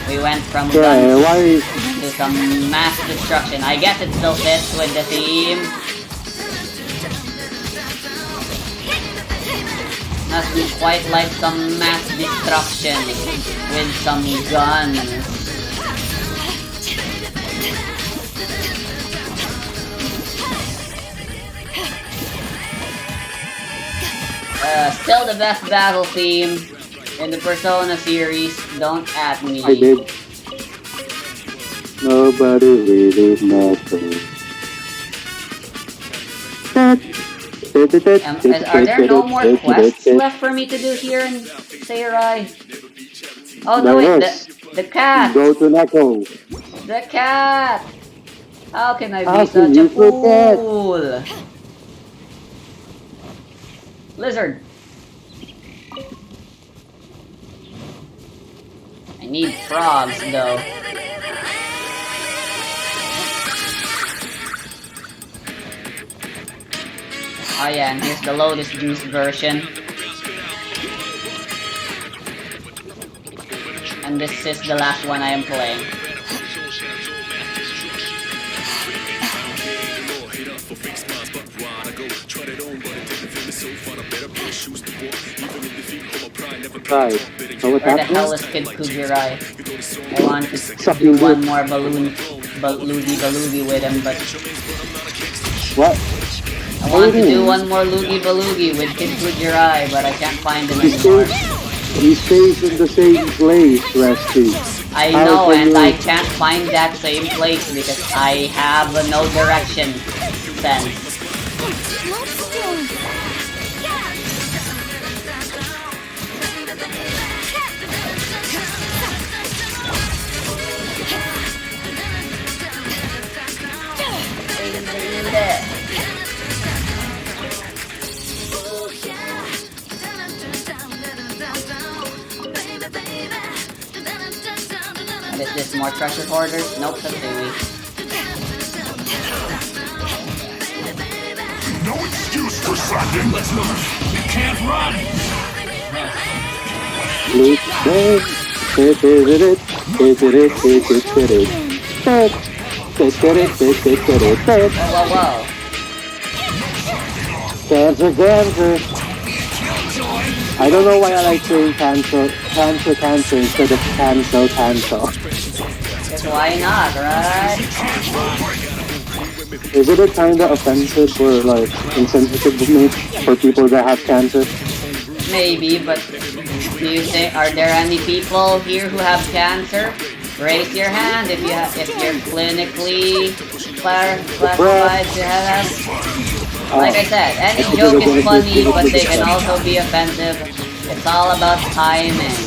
We went from Yeah, guns why? to some mass destruction. I guess it still fits with the theme. Must be quite like some mass destruction with some guns. Still the best battle theme in the Persona series. Don't at me. I did. Nobody really matters. Are there no more quests left for me to do here in Seirai? Oh no, wait, the cat! Go to Neko. The cat! How can I How be can such a you forget? fool? Lizard! I need frogs though. Oh yeah, and here's the Lotus Juice version. And this is the last one I am playing. Right. So what Where the hell happened? is Kid Kujirai? I want to Suck do you one good. more loogie with him, but What? I want to do one more loogie with Kid Kujirai, but I can't find him He anymore. stays in the same place, Rusty. I How know, can and you- I can't find that same place because I have no direction sense. Let's do. And is this more treasure hoarders? Nope, that's Dewey. No excuse for slacking. Let's move. You can't run. Whoa, whoa, whoa. Cancer, cancer. I don't know why I like saying cancer instead of cancel. Because why not, right? Isn't it kind of offensive or like insensitive of me for people that have cancer? Maybe, but do you think are there any people here who have cancer? Raise your hand if you're clinically classified to have. Like I said, any joke is funny, but they can also be offensive. It's all about timing.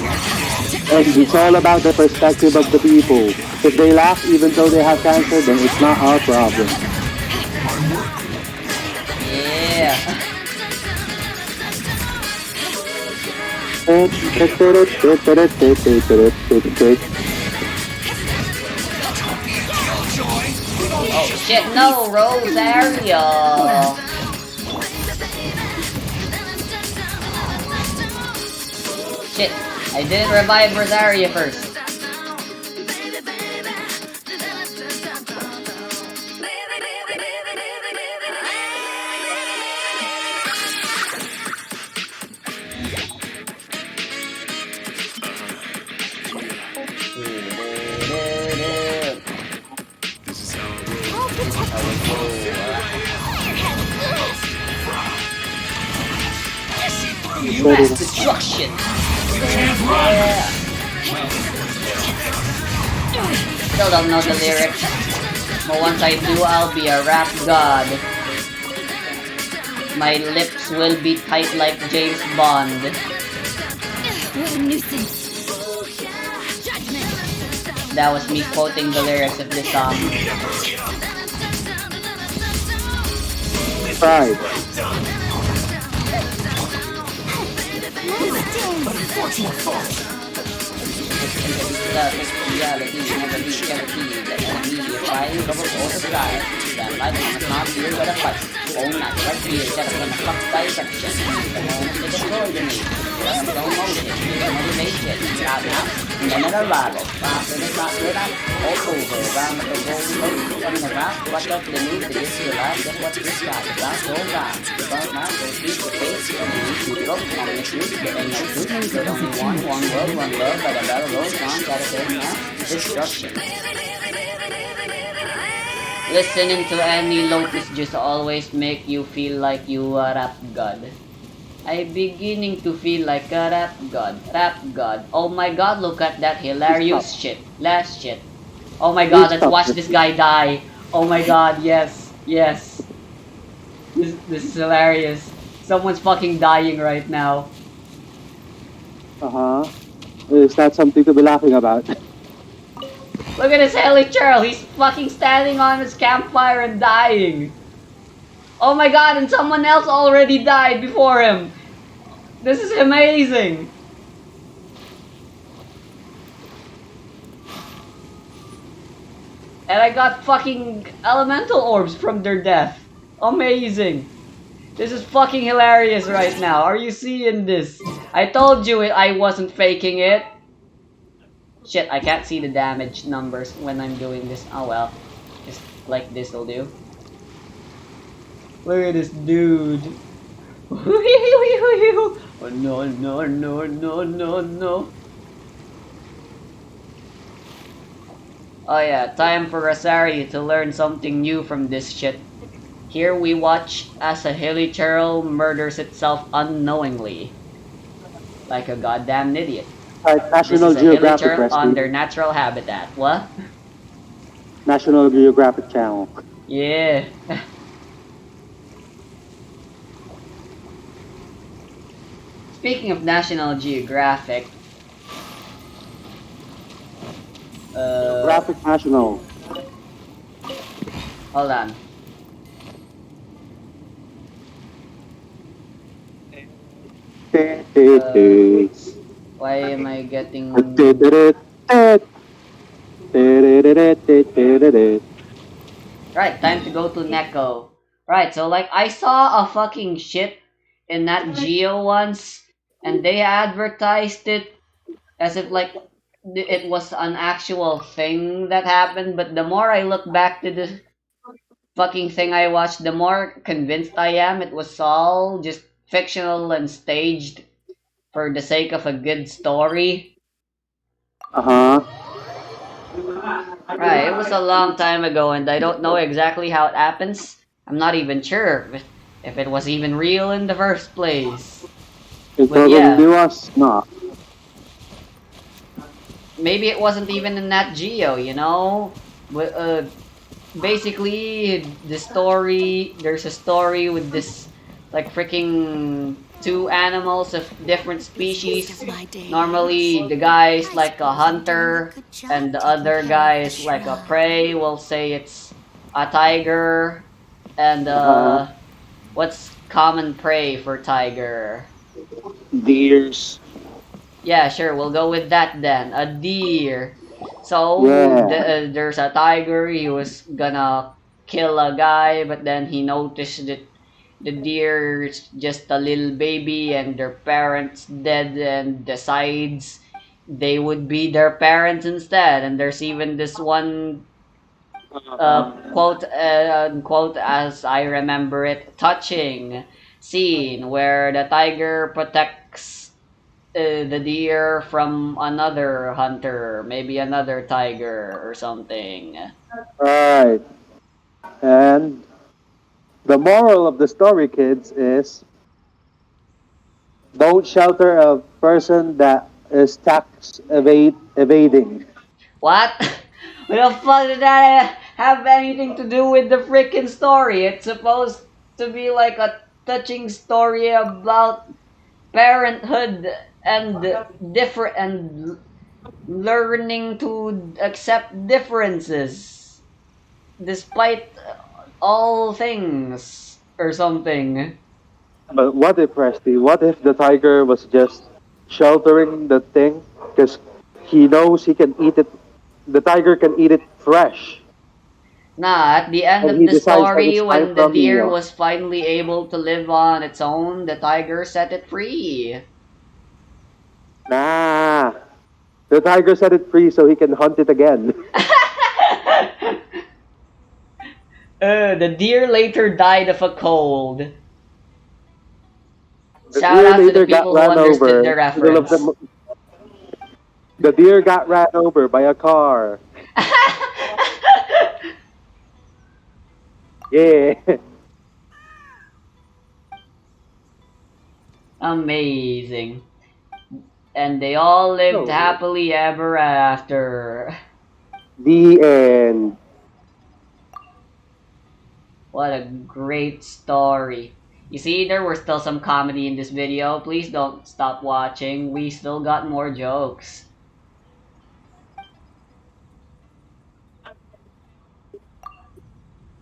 And it's all about the perspective of the people. If they laugh even though they have cancer, then it's not our problem. Yeah. Oh shit, no, Rosario! Shit, I didn't revive Rosario first. Mass destruction! Yeah. Still don't know the lyrics. But once I do, I'll be a rap god. My lips will be tight like James Bond. What a nuisance. That was me quoting the lyrics of this song. Pride. Reality never be charity. The enemy is trying to overfly. That life is not here but a fight. Oh, not like fear, set up in a fuck dissection. The moment they destroy the nation. Just slow motion, motivation. Not now, and then at a rival. Faster than not good at all over. Around the golden road, running around. Watch out the move, the issue of life. Just watch this guy. The glass gold down. The front now, go deep the face. From the east to the road, on the truth. There ain't no truth. There's only one world, one love. By the battle road, on, gotta say now. Destruction. Listening to any Lotus just always make you feel like you are rap god. I'm beginning to feel like a rap god. Rap god. Oh my god, look at that hilarious shit. Last shit. Oh my god, let's watch this guy die. Oh my god, yes. Yes. This is hilarious. Someone's fucking dying right now. Uh-huh. Is that something to be laughing about? Look at this Haley Churl. He's fucking standing on his campfire and dying. Oh my god, and someone else already died before him. This is amazing. And I got fucking elemental orbs from their death. Amazing. This is fucking hilarious right now. Are you seeing this? I told you I wasn't faking it. Shit, I can't see the damage numbers when I'm doing this. Oh well. Just like this will do. Look at this dude. Oh no, no, no, no, no, no. Oh yeah, time for Rosario to learn something new from this shit. Here we watch as a hilly churl murders itself unknowingly. Like a goddamn idiot. National Geographic Rescue. On their natural habitat. What? National Geographic Channel. Yeah. Speaking of National Geographic, Geographic National. Hold on. Why am I getting... Right, time to go to Neko. Right, so like I saw a fucking shit in that Geo once, and they advertised it as if like it was an actual thing that happened, but the more I look back to the fucking thing I watched, the more convinced I am it was all just fictional and staged. for the sake of a good story. Uh-huh. Right, it was a long time ago, and I don't know exactly how it happens. I'm not even sure if it was even real in the first place. It But probably yeah, was not. maybe it wasn't even in Nat Geo, you know? But, basically, the story, there's a story with this, like, freaking two animals of different species. Normally, the guy is like a hunter, and the other guy is like a prey. We'll say it's a tiger, and Uh-huh. what's common prey for tiger? Deers. Yeah, sure, we'll go with that then. A deer. So Yeah. there's a tiger. He was gonna kill a guy, but then he noticed that the deer is just a little baby and their parents dead, and decides they would be their parents instead. And there's even this one quote as I remember it, touching scene where the tiger protects the deer from another hunter, maybe another tiger or something. Right. And the moral of the story, kids, is don't shelter a person that is evading. What? What the fuck did that have anything to do with the freaking story? It's supposed to be like a touching story about parenthood and different and learning to accept differences despite all things or something. But what if, Rusty? What if the tiger was just sheltering the thing because he knows he can eat it? The tiger can eat it fresh, Nah, at the end and of he the decides that story, it's time when for the a deer meal. was finally able to live on its own, the tiger set it free. Nah, the tiger set it free so he can hunt it again. The deer later died of a cold. The Shout deer out to the later got people who ran understood over. the Middle of reference. the deer got ran over by a car. Yeah. Amazing. And they all lived So, happily ever after. the end. What a great story. You see, there were still some comedy in this video. Please don't stop watching. We still got more jokes.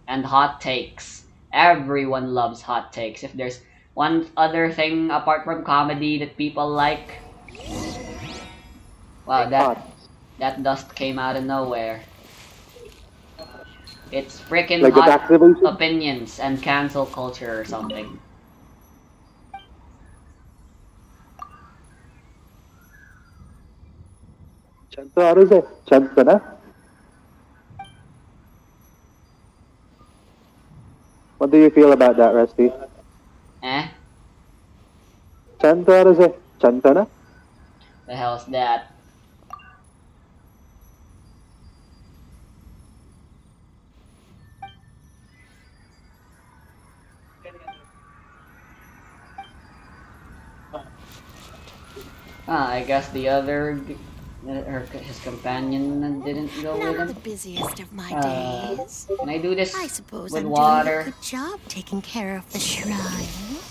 And hot takes. Everyone loves hot takes. If there's one other thing apart from comedy that people like, wow, Hot. that dust came out of nowhere. It's freaking Like the hot activation. opinions and cancel culture or something. Chanto, ano siya? Chanto na? What do you feel about that, Rusty? Eh? Chanto, ano siya? Chanto na? The hell's that? Ah, I guess the other, his companion didn't go with Not the him. busiest of my Uh, days. can I do this I suppose with I'm doing a water? good job taking care of the shrine.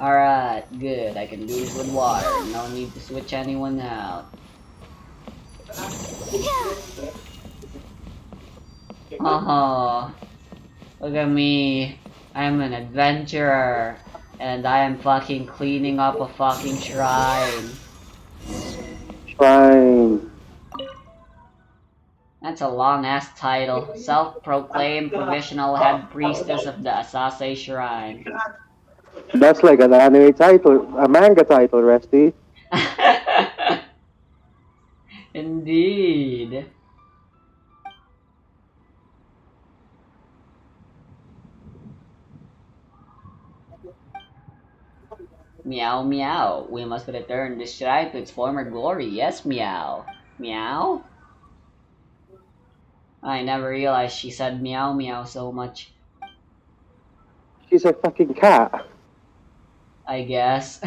Alright, good. I can do this with water. No need to switch anyone out. Oh, look at me. I'm an adventurer. And I am fucking cleaning up a fucking shrine. Fine. That's a long ass title. Self-proclaimed provisional head priestess of the Asase Shrine. That's like an anime title, a manga title, Rusty. Indeed. Meow meow. We must return this shrine to its former glory. Yes, meow. Meow? I never realized she said meow meow so much. She's a fucking cat. I guess.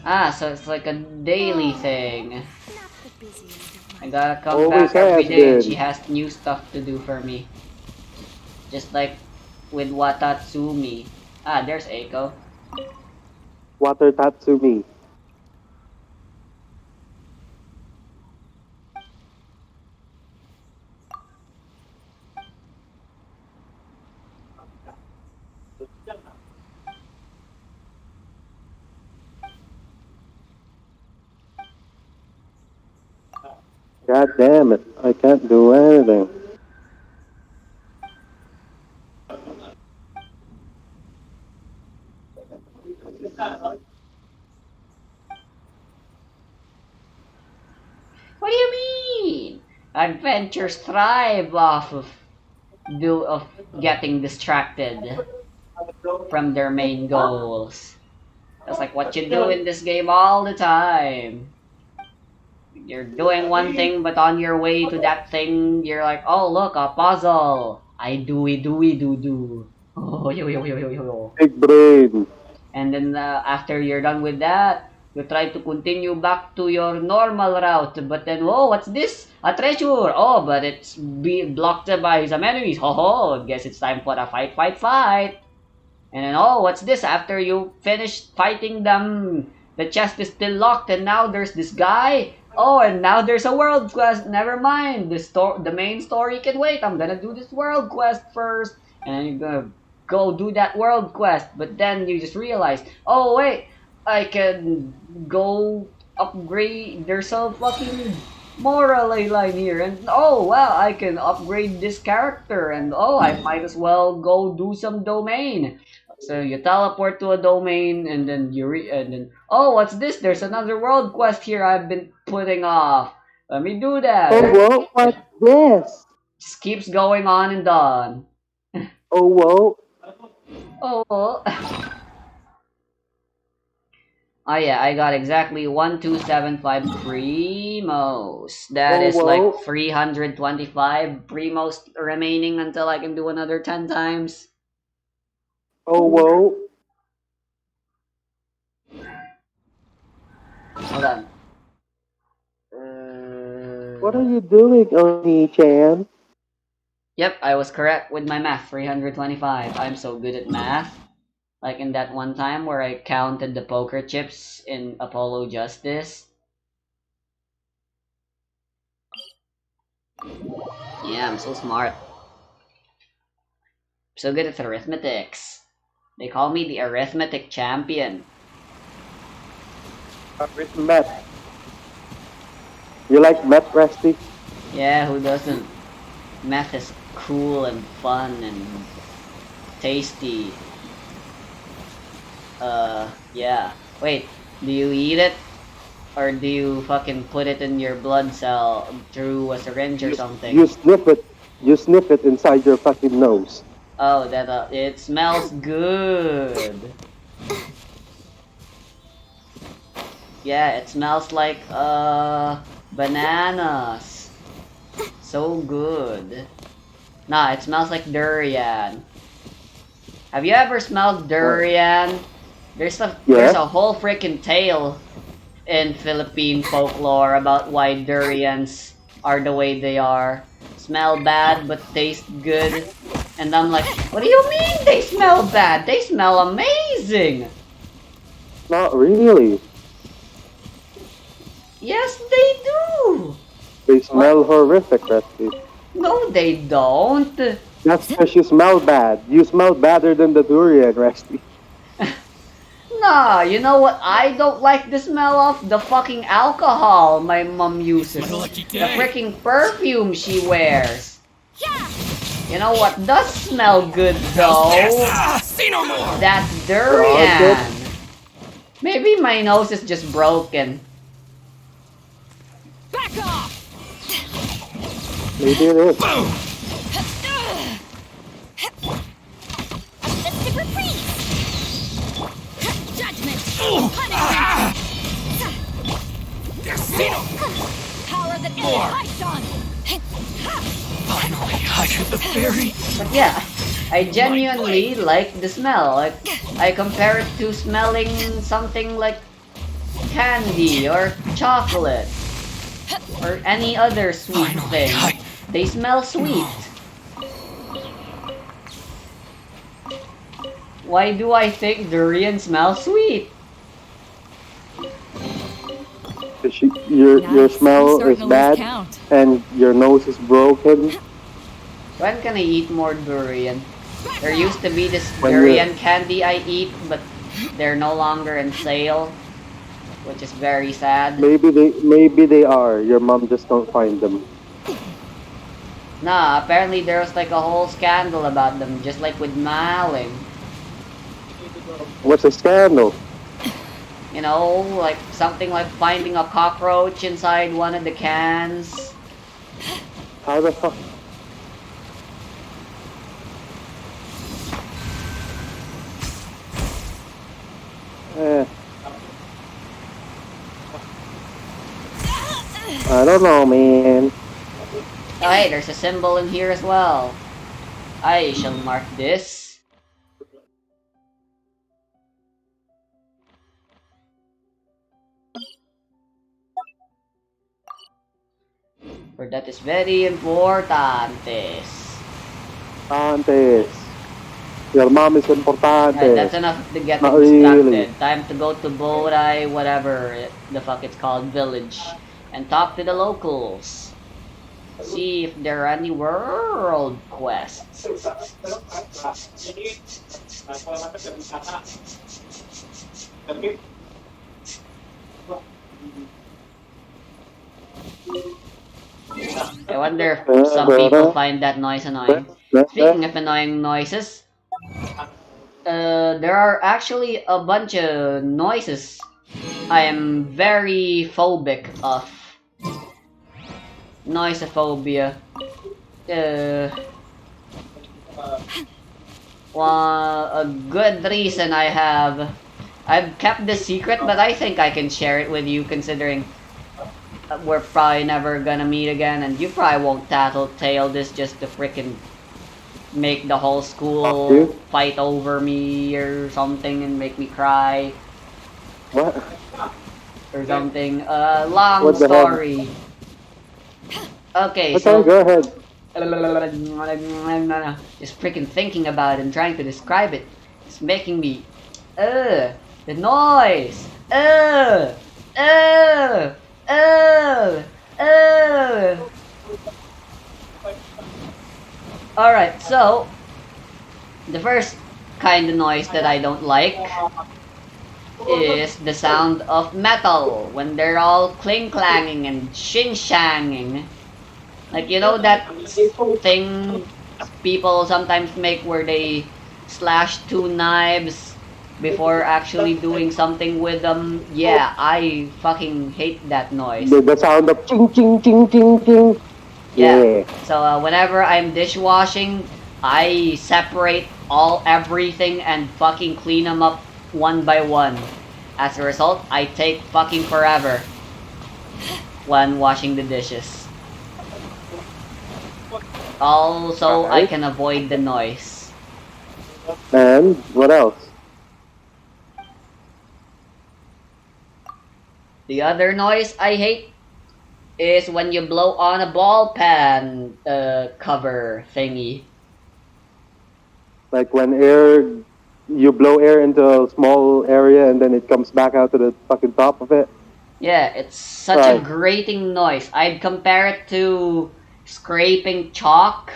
Ah, so it's like a daily thing. Not the busiest of I my gotta come Always back every has day and she been. has new stuff to do for me. Just like with Watatsumi. Ah, there's Eiko. Water Tatsumi. God damn it. I can't do anything. What do you mean? Adventures thrive off of getting distracted from their main goals. That's like what you do in this game all the time. You're doing one thing, but on your way to that thing, you're like, oh look, a puzzle. I do. Oh yo. Big brain. And then after you're done with that, you try to continue back to your normal route. But then, oh, what's this? A treasure. Oh, but it's blocked by some enemies. Oh, guess it's time for a fight. And then, oh, what's this? After you finish fighting them, the chest is still locked, and now there's this guy. Oh, and now there's a world quest. Never mind. The main story can wait. I'm gonna do this world quest first. And then you're gonna go do that world quest. But then you just realize, oh, wait, I can go upgrade. There's a fucking moral line here. And oh, well, I can upgrade this character. And oh, I might as well go do some domain. So you teleport to a domain, and then and then oh, what's this? There's another world quest here I've been putting off. Let me do that. Oh, whoa. What's this? Just keeps going on and on. Oh, whoa. Oh. Oh yeah, I got exactly 1275 primos. That is like 325 primos remaining until I can do another 10 times. Oh, whoa. Hold on. What are you doing, Oni-chan? Yep, I was correct with my math. 325. I'm so good at math. Like in that one time where I counted the poker chips in Apollo Justice. Yeah, I'm so smart. So good at arithmetics. They call me the arithmetic champion. Met. You like Met, Rusty? Yeah, who doesn't? Math is cool and fun and tasty. Yeah. Wait, do you eat it? Or do you fucking put it in your blood cell through a syringe or something? You sniff it. You sniff it inside your fucking nose. Oh, that it smells good. Yeah, it smells like bananas. So good. Nah, it smells like durian. Have you ever smelled durian? There's a whole freaking tale in Philippine folklore about why durians are the way they are. Smell bad but taste good. And I'm like, what do you mean they smell bad? They smell amazing! Not really. Yes, they do! They smell horrific, Rusty. No, they don't. That's because you smell bad. You smell badder than the durian, Rusty. Nah, you know what I don't like the smell of? The fucking alcohol my mom uses. The freaking perfume she wears. You know what does smell good though? Say no more! That durian. Maybe my nose is just broken. Back off! Maybe it is. A festive reprise! Judgment! Punishment! Destino! Power that is Python! Finally, I get the fairy. But yeah, I genuinely like the smell. Like, I compare it to smelling something like candy or chocolate or any other sweet thing. They smell sweet. Why do I think durian smells sweet? Your Nice. smell I'm starting is to lose bad count. and your nose is broken. When can I eat more durian? There used to be this When durian candy I eat, but they're no longer in sale, which is very sad. Maybe they are. Your mom just don't find them. Nah, apparently there was like a whole scandal about them, just like with Maling. What's a scandal? You know, like something like finding a cockroach inside one of the cans. How the fuck? I don't know, man. Oh hey, there's a symbol in here as well. I shall mark this. For that is very importantes. Antes. Your mom is Alright, importante. that's enough to get Not distracted. really. Time to go to Bodai, whatever the fuck it's called, village, and talk to the locals. See if there are any world quests. I wonder if some people find that noise annoying. Speaking of annoying noises, there are actually a bunch of noises I am very phobic of. Noisophobia. A good reason I've kept this secret, but I think I can share it with you considering we're probably never gonna meet again, and you probably won't tattletale this just to frickin' make the whole school fight over me or something and make me cry What? or something. Long What the hell? story. Okay, Okay, so go ahead. just freaking thinking about it and trying to describe it, it's making me, the noise, uh. Alright, so the first kind of noise that I don't like is the sound of metal when they're all cling-clanging and shin-shanging. Like, you know that thing people sometimes make where they slash two knives before actually doing something with them? Yeah, I fucking hate that noise. The sound of ching ching ching ching ching. Yeah. So whenever I'm dishwashing, I separate everything and fucking clean them up one by one. As a result, I take fucking forever when washing the dishes. Also, I can avoid the noise. And what else? The other noise I hate is when you blow on a ball pan cover thingy. Like when you blow air into a small area and then it comes back out to the fucking top of it. Yeah, it's such a grating noise. I'd compare it to scraping chalk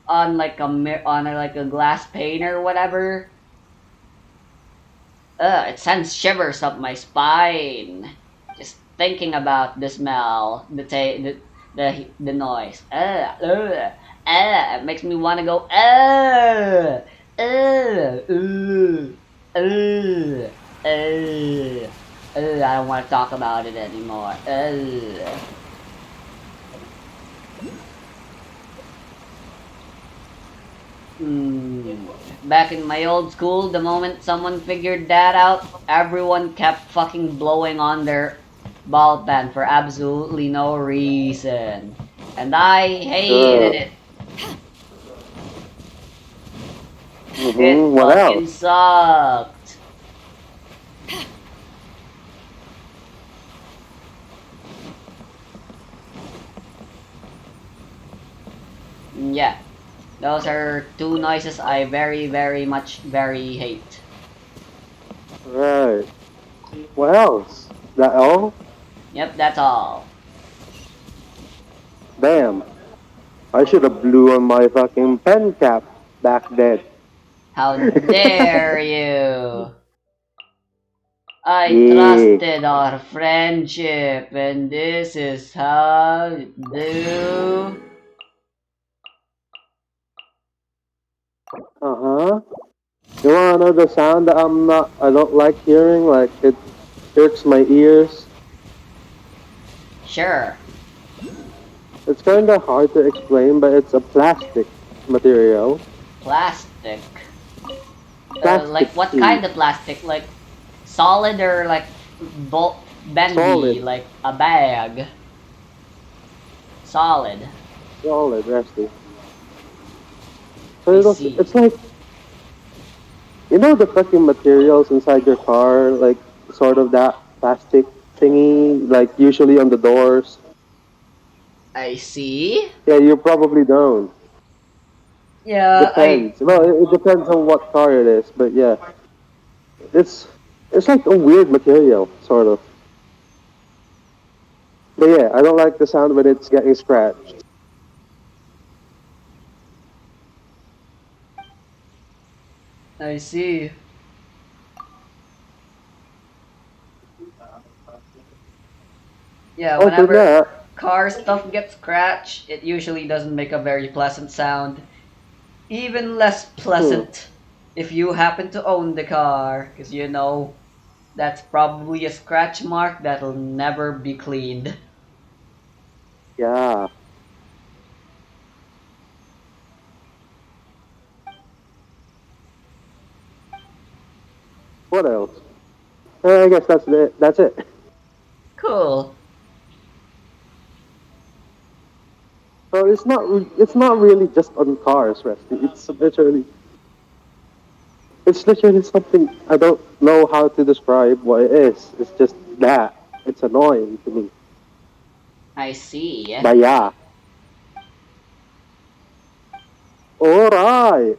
on like a glass pane or whatever. It sends shivers up my spine. Just thinking about the smell, the noise. It makes me want to go. I don't want to talk about it anymore. Back in my old school, the moment someone figured that out, everyone kept fucking blowing on their ball pen for absolutely no reason. And I hated Sure. it. It What fucking else? sucked. Yeah, those are two noises I very, very much very hate. Right. What else? That all? Yep, that's all. Damn. I should have blew on my fucking pen cap back then. How dare you! I Yeah. trusted our friendship, and this is how you do. Uh-huh. You wanna know the sound that I don't like hearing? Like it hurts my ears. Sure, It's kinda hard to explain, but it's a plastic material. plastic. Plastic Like what tea. kind of plastic? Like solid or like bendy, Solid. like a bag? Solid. Solid, Rusty. I So see. it's like, you know the fucking materials inside your car? Like, sort of that plastic thingy, like usually on the doors. I see. Yeah, you probably don't. Yeah, I Depends. Well, it depends on what car it is, but yeah, it's it's like a weird material, sort of. But yeah, I don't like the sound when it's getting scratched. I see. Yeah, Other than whenever that, car stuff gets scratched, it usually doesn't make a very pleasant sound. Even less hmm, pleasant if you happen to own the car, because you know that's probably a scratch mark that'll never be cleaned. yeah. What else? I guess that's it. That's it. Cool. So it's not really just on cars, Rusty. It's literally something I don't know how to describe what it is. It's just that it's annoying to me. I see. But yeah, all right.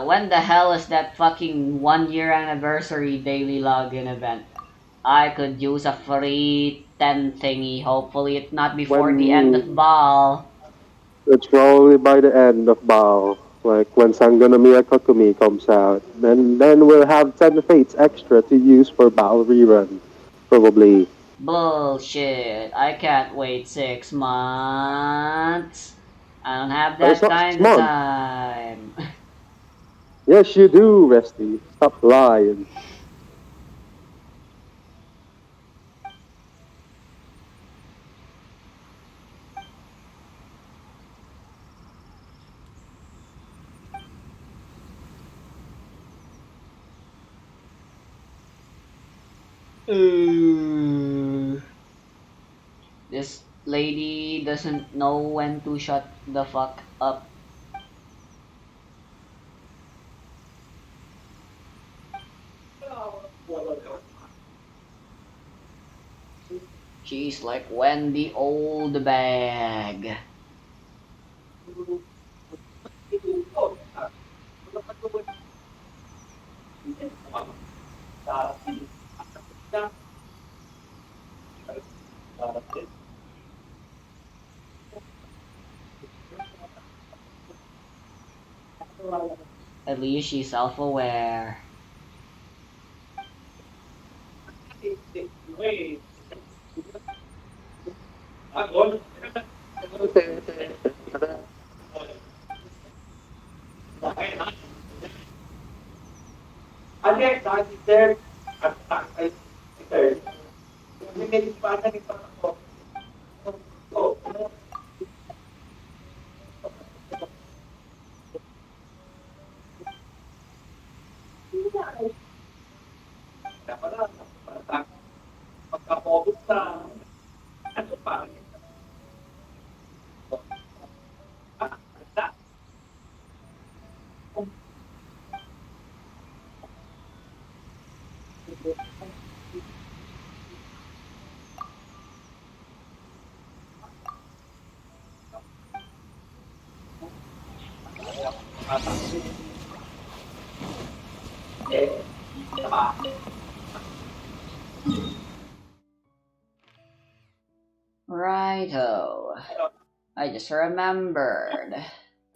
When the hell is that fucking 1 year anniversary daily login event? I could use a free 10 thingy. Hopefully, it's not before the end of When ball. it's probably by the end of Bao, like when Sangana Miyakotumi comes out, then we'll have 10 fates extra to use for Bao rerun, probably. Bullshit. I can't wait 6 months. I don't have But it's that not six kind of months. time. Yes, you do, Resty. Stop lying. Ooh. This lady doesn't know when to shut the fuck up. She's like Wendy old bag. At least she's self-aware. Righto. I just remembered.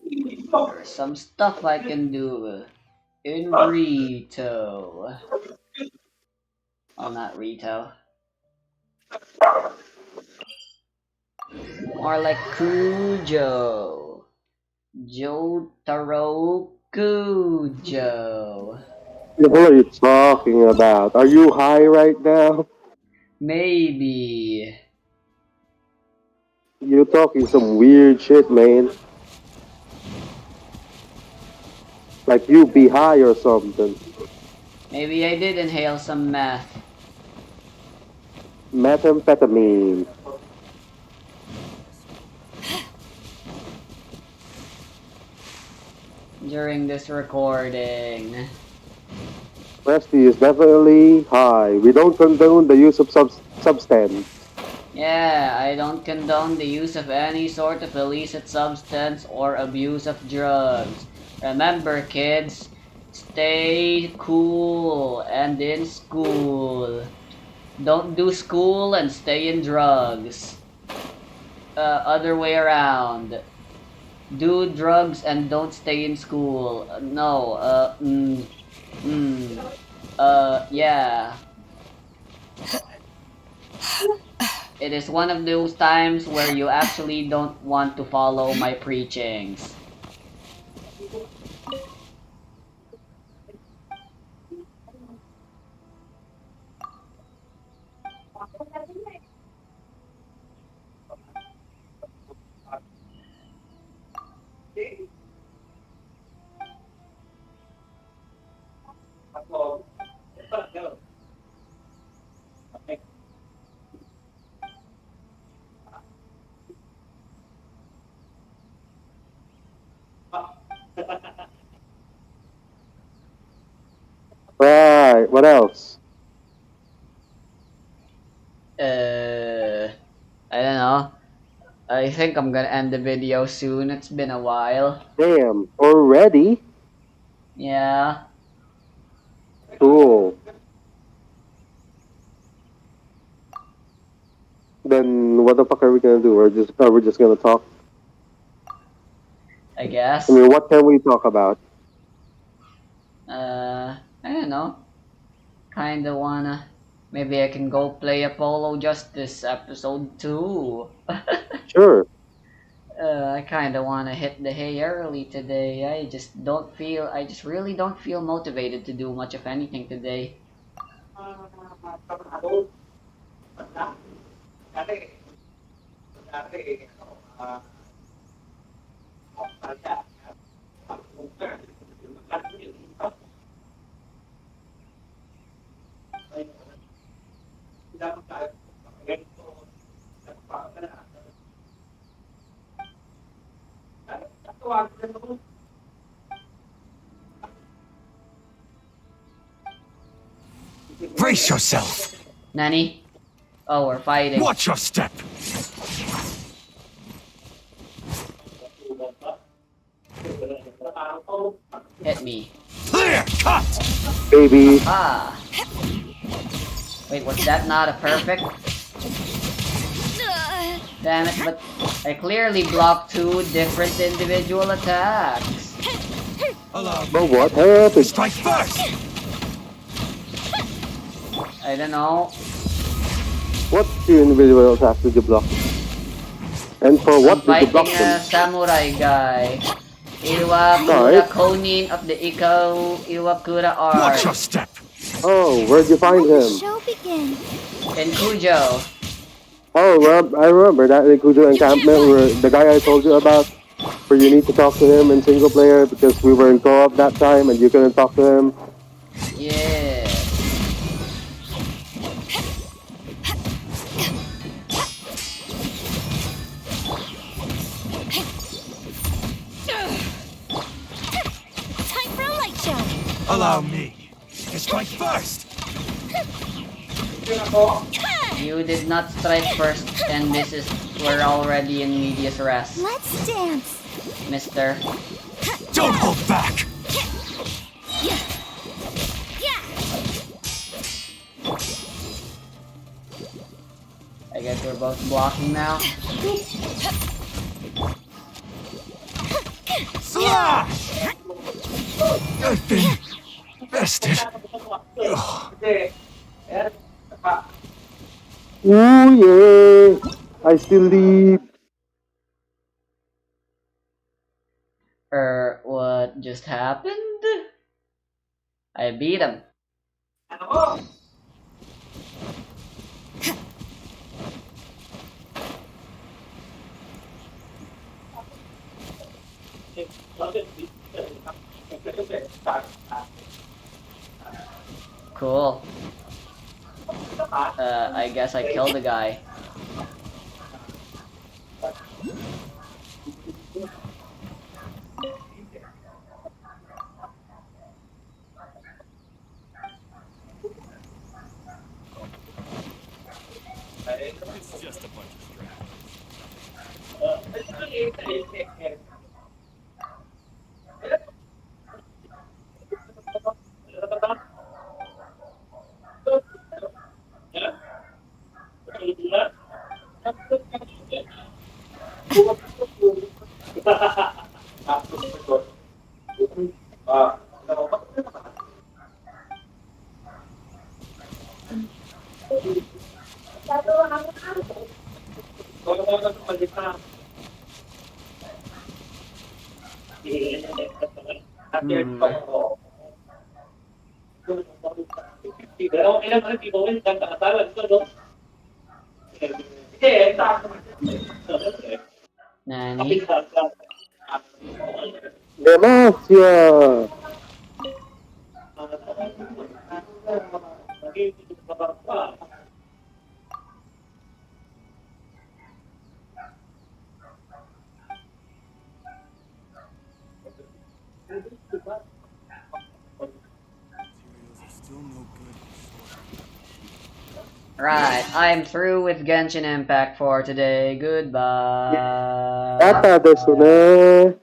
There's some stuff I can do in Rito. Well, not Rito. More like Kujo. Jotaro Kujo. What are you talking about? Are you high right now? Maybe. You're talking some weird shit, man. Like you be high or something. Maybe I did inhale some meth. Methamphetamine. During this recording. Presty is definitely high. We don't condone the use of substance. Yeah, I don't condone the use of any sort of illicit substance or abuse of drugs. Remember, kids, stay cool and in school. Don't do school and stay in drugs. Other way around. Do drugs and don't stay in school. Yeah. It is one of those times where you actually don't want to follow my preachings. Right, what else? I don't know. I think I'm gonna end the video soon. It's been a while. Damn, already? Yeah. Cool. Then what the fuck are we gonna do? Are we just gonna talk? I guess. I mean, what can we talk about? I don't know. Kinda wanna. Maybe I can go play Apollo Justice episode 2. Sure. I kinda wanna hit the hay early today. I just really don't feel motivated to do much of anything today. Brace yourself. Nani? Oh, we're fighting. Watch your step. Hit me. Clear cut. Baby. Ah. Wait, was that not a perfect? Damn it, but I clearly blocked 2 different individual attacks. Allow me. But what happened? Strike first. I don't know. What 2 individual attacks did you block? And for what I'm did you block fighting a them? samurai guy. Iwakura Nice. Konin of the Iwakura Watch your art. step. Oh, where'd you find The him? show begins. In Kujo. Oh, I remember that in Kujo encampment where the guy I told you about, where you need to talk to him in single player because we were in co-op that time and you couldn't talk to him. Yeah. allow me to strike first. You did not strike first, and we're already in medias res, Let's dance. mister. Don't hold back. I guess we're both blocking now. Slash! I've been bested. Ugh. Ooh yeah! I still lead. What just happened? I beat him. Cool. I guess I killed the guy. It's just a bunch of stragglers. Hmm. Nani? Demacia! Materials are still no good. Right, I'm through with Genshin Impact for today. Goodbye. Yata desu ne.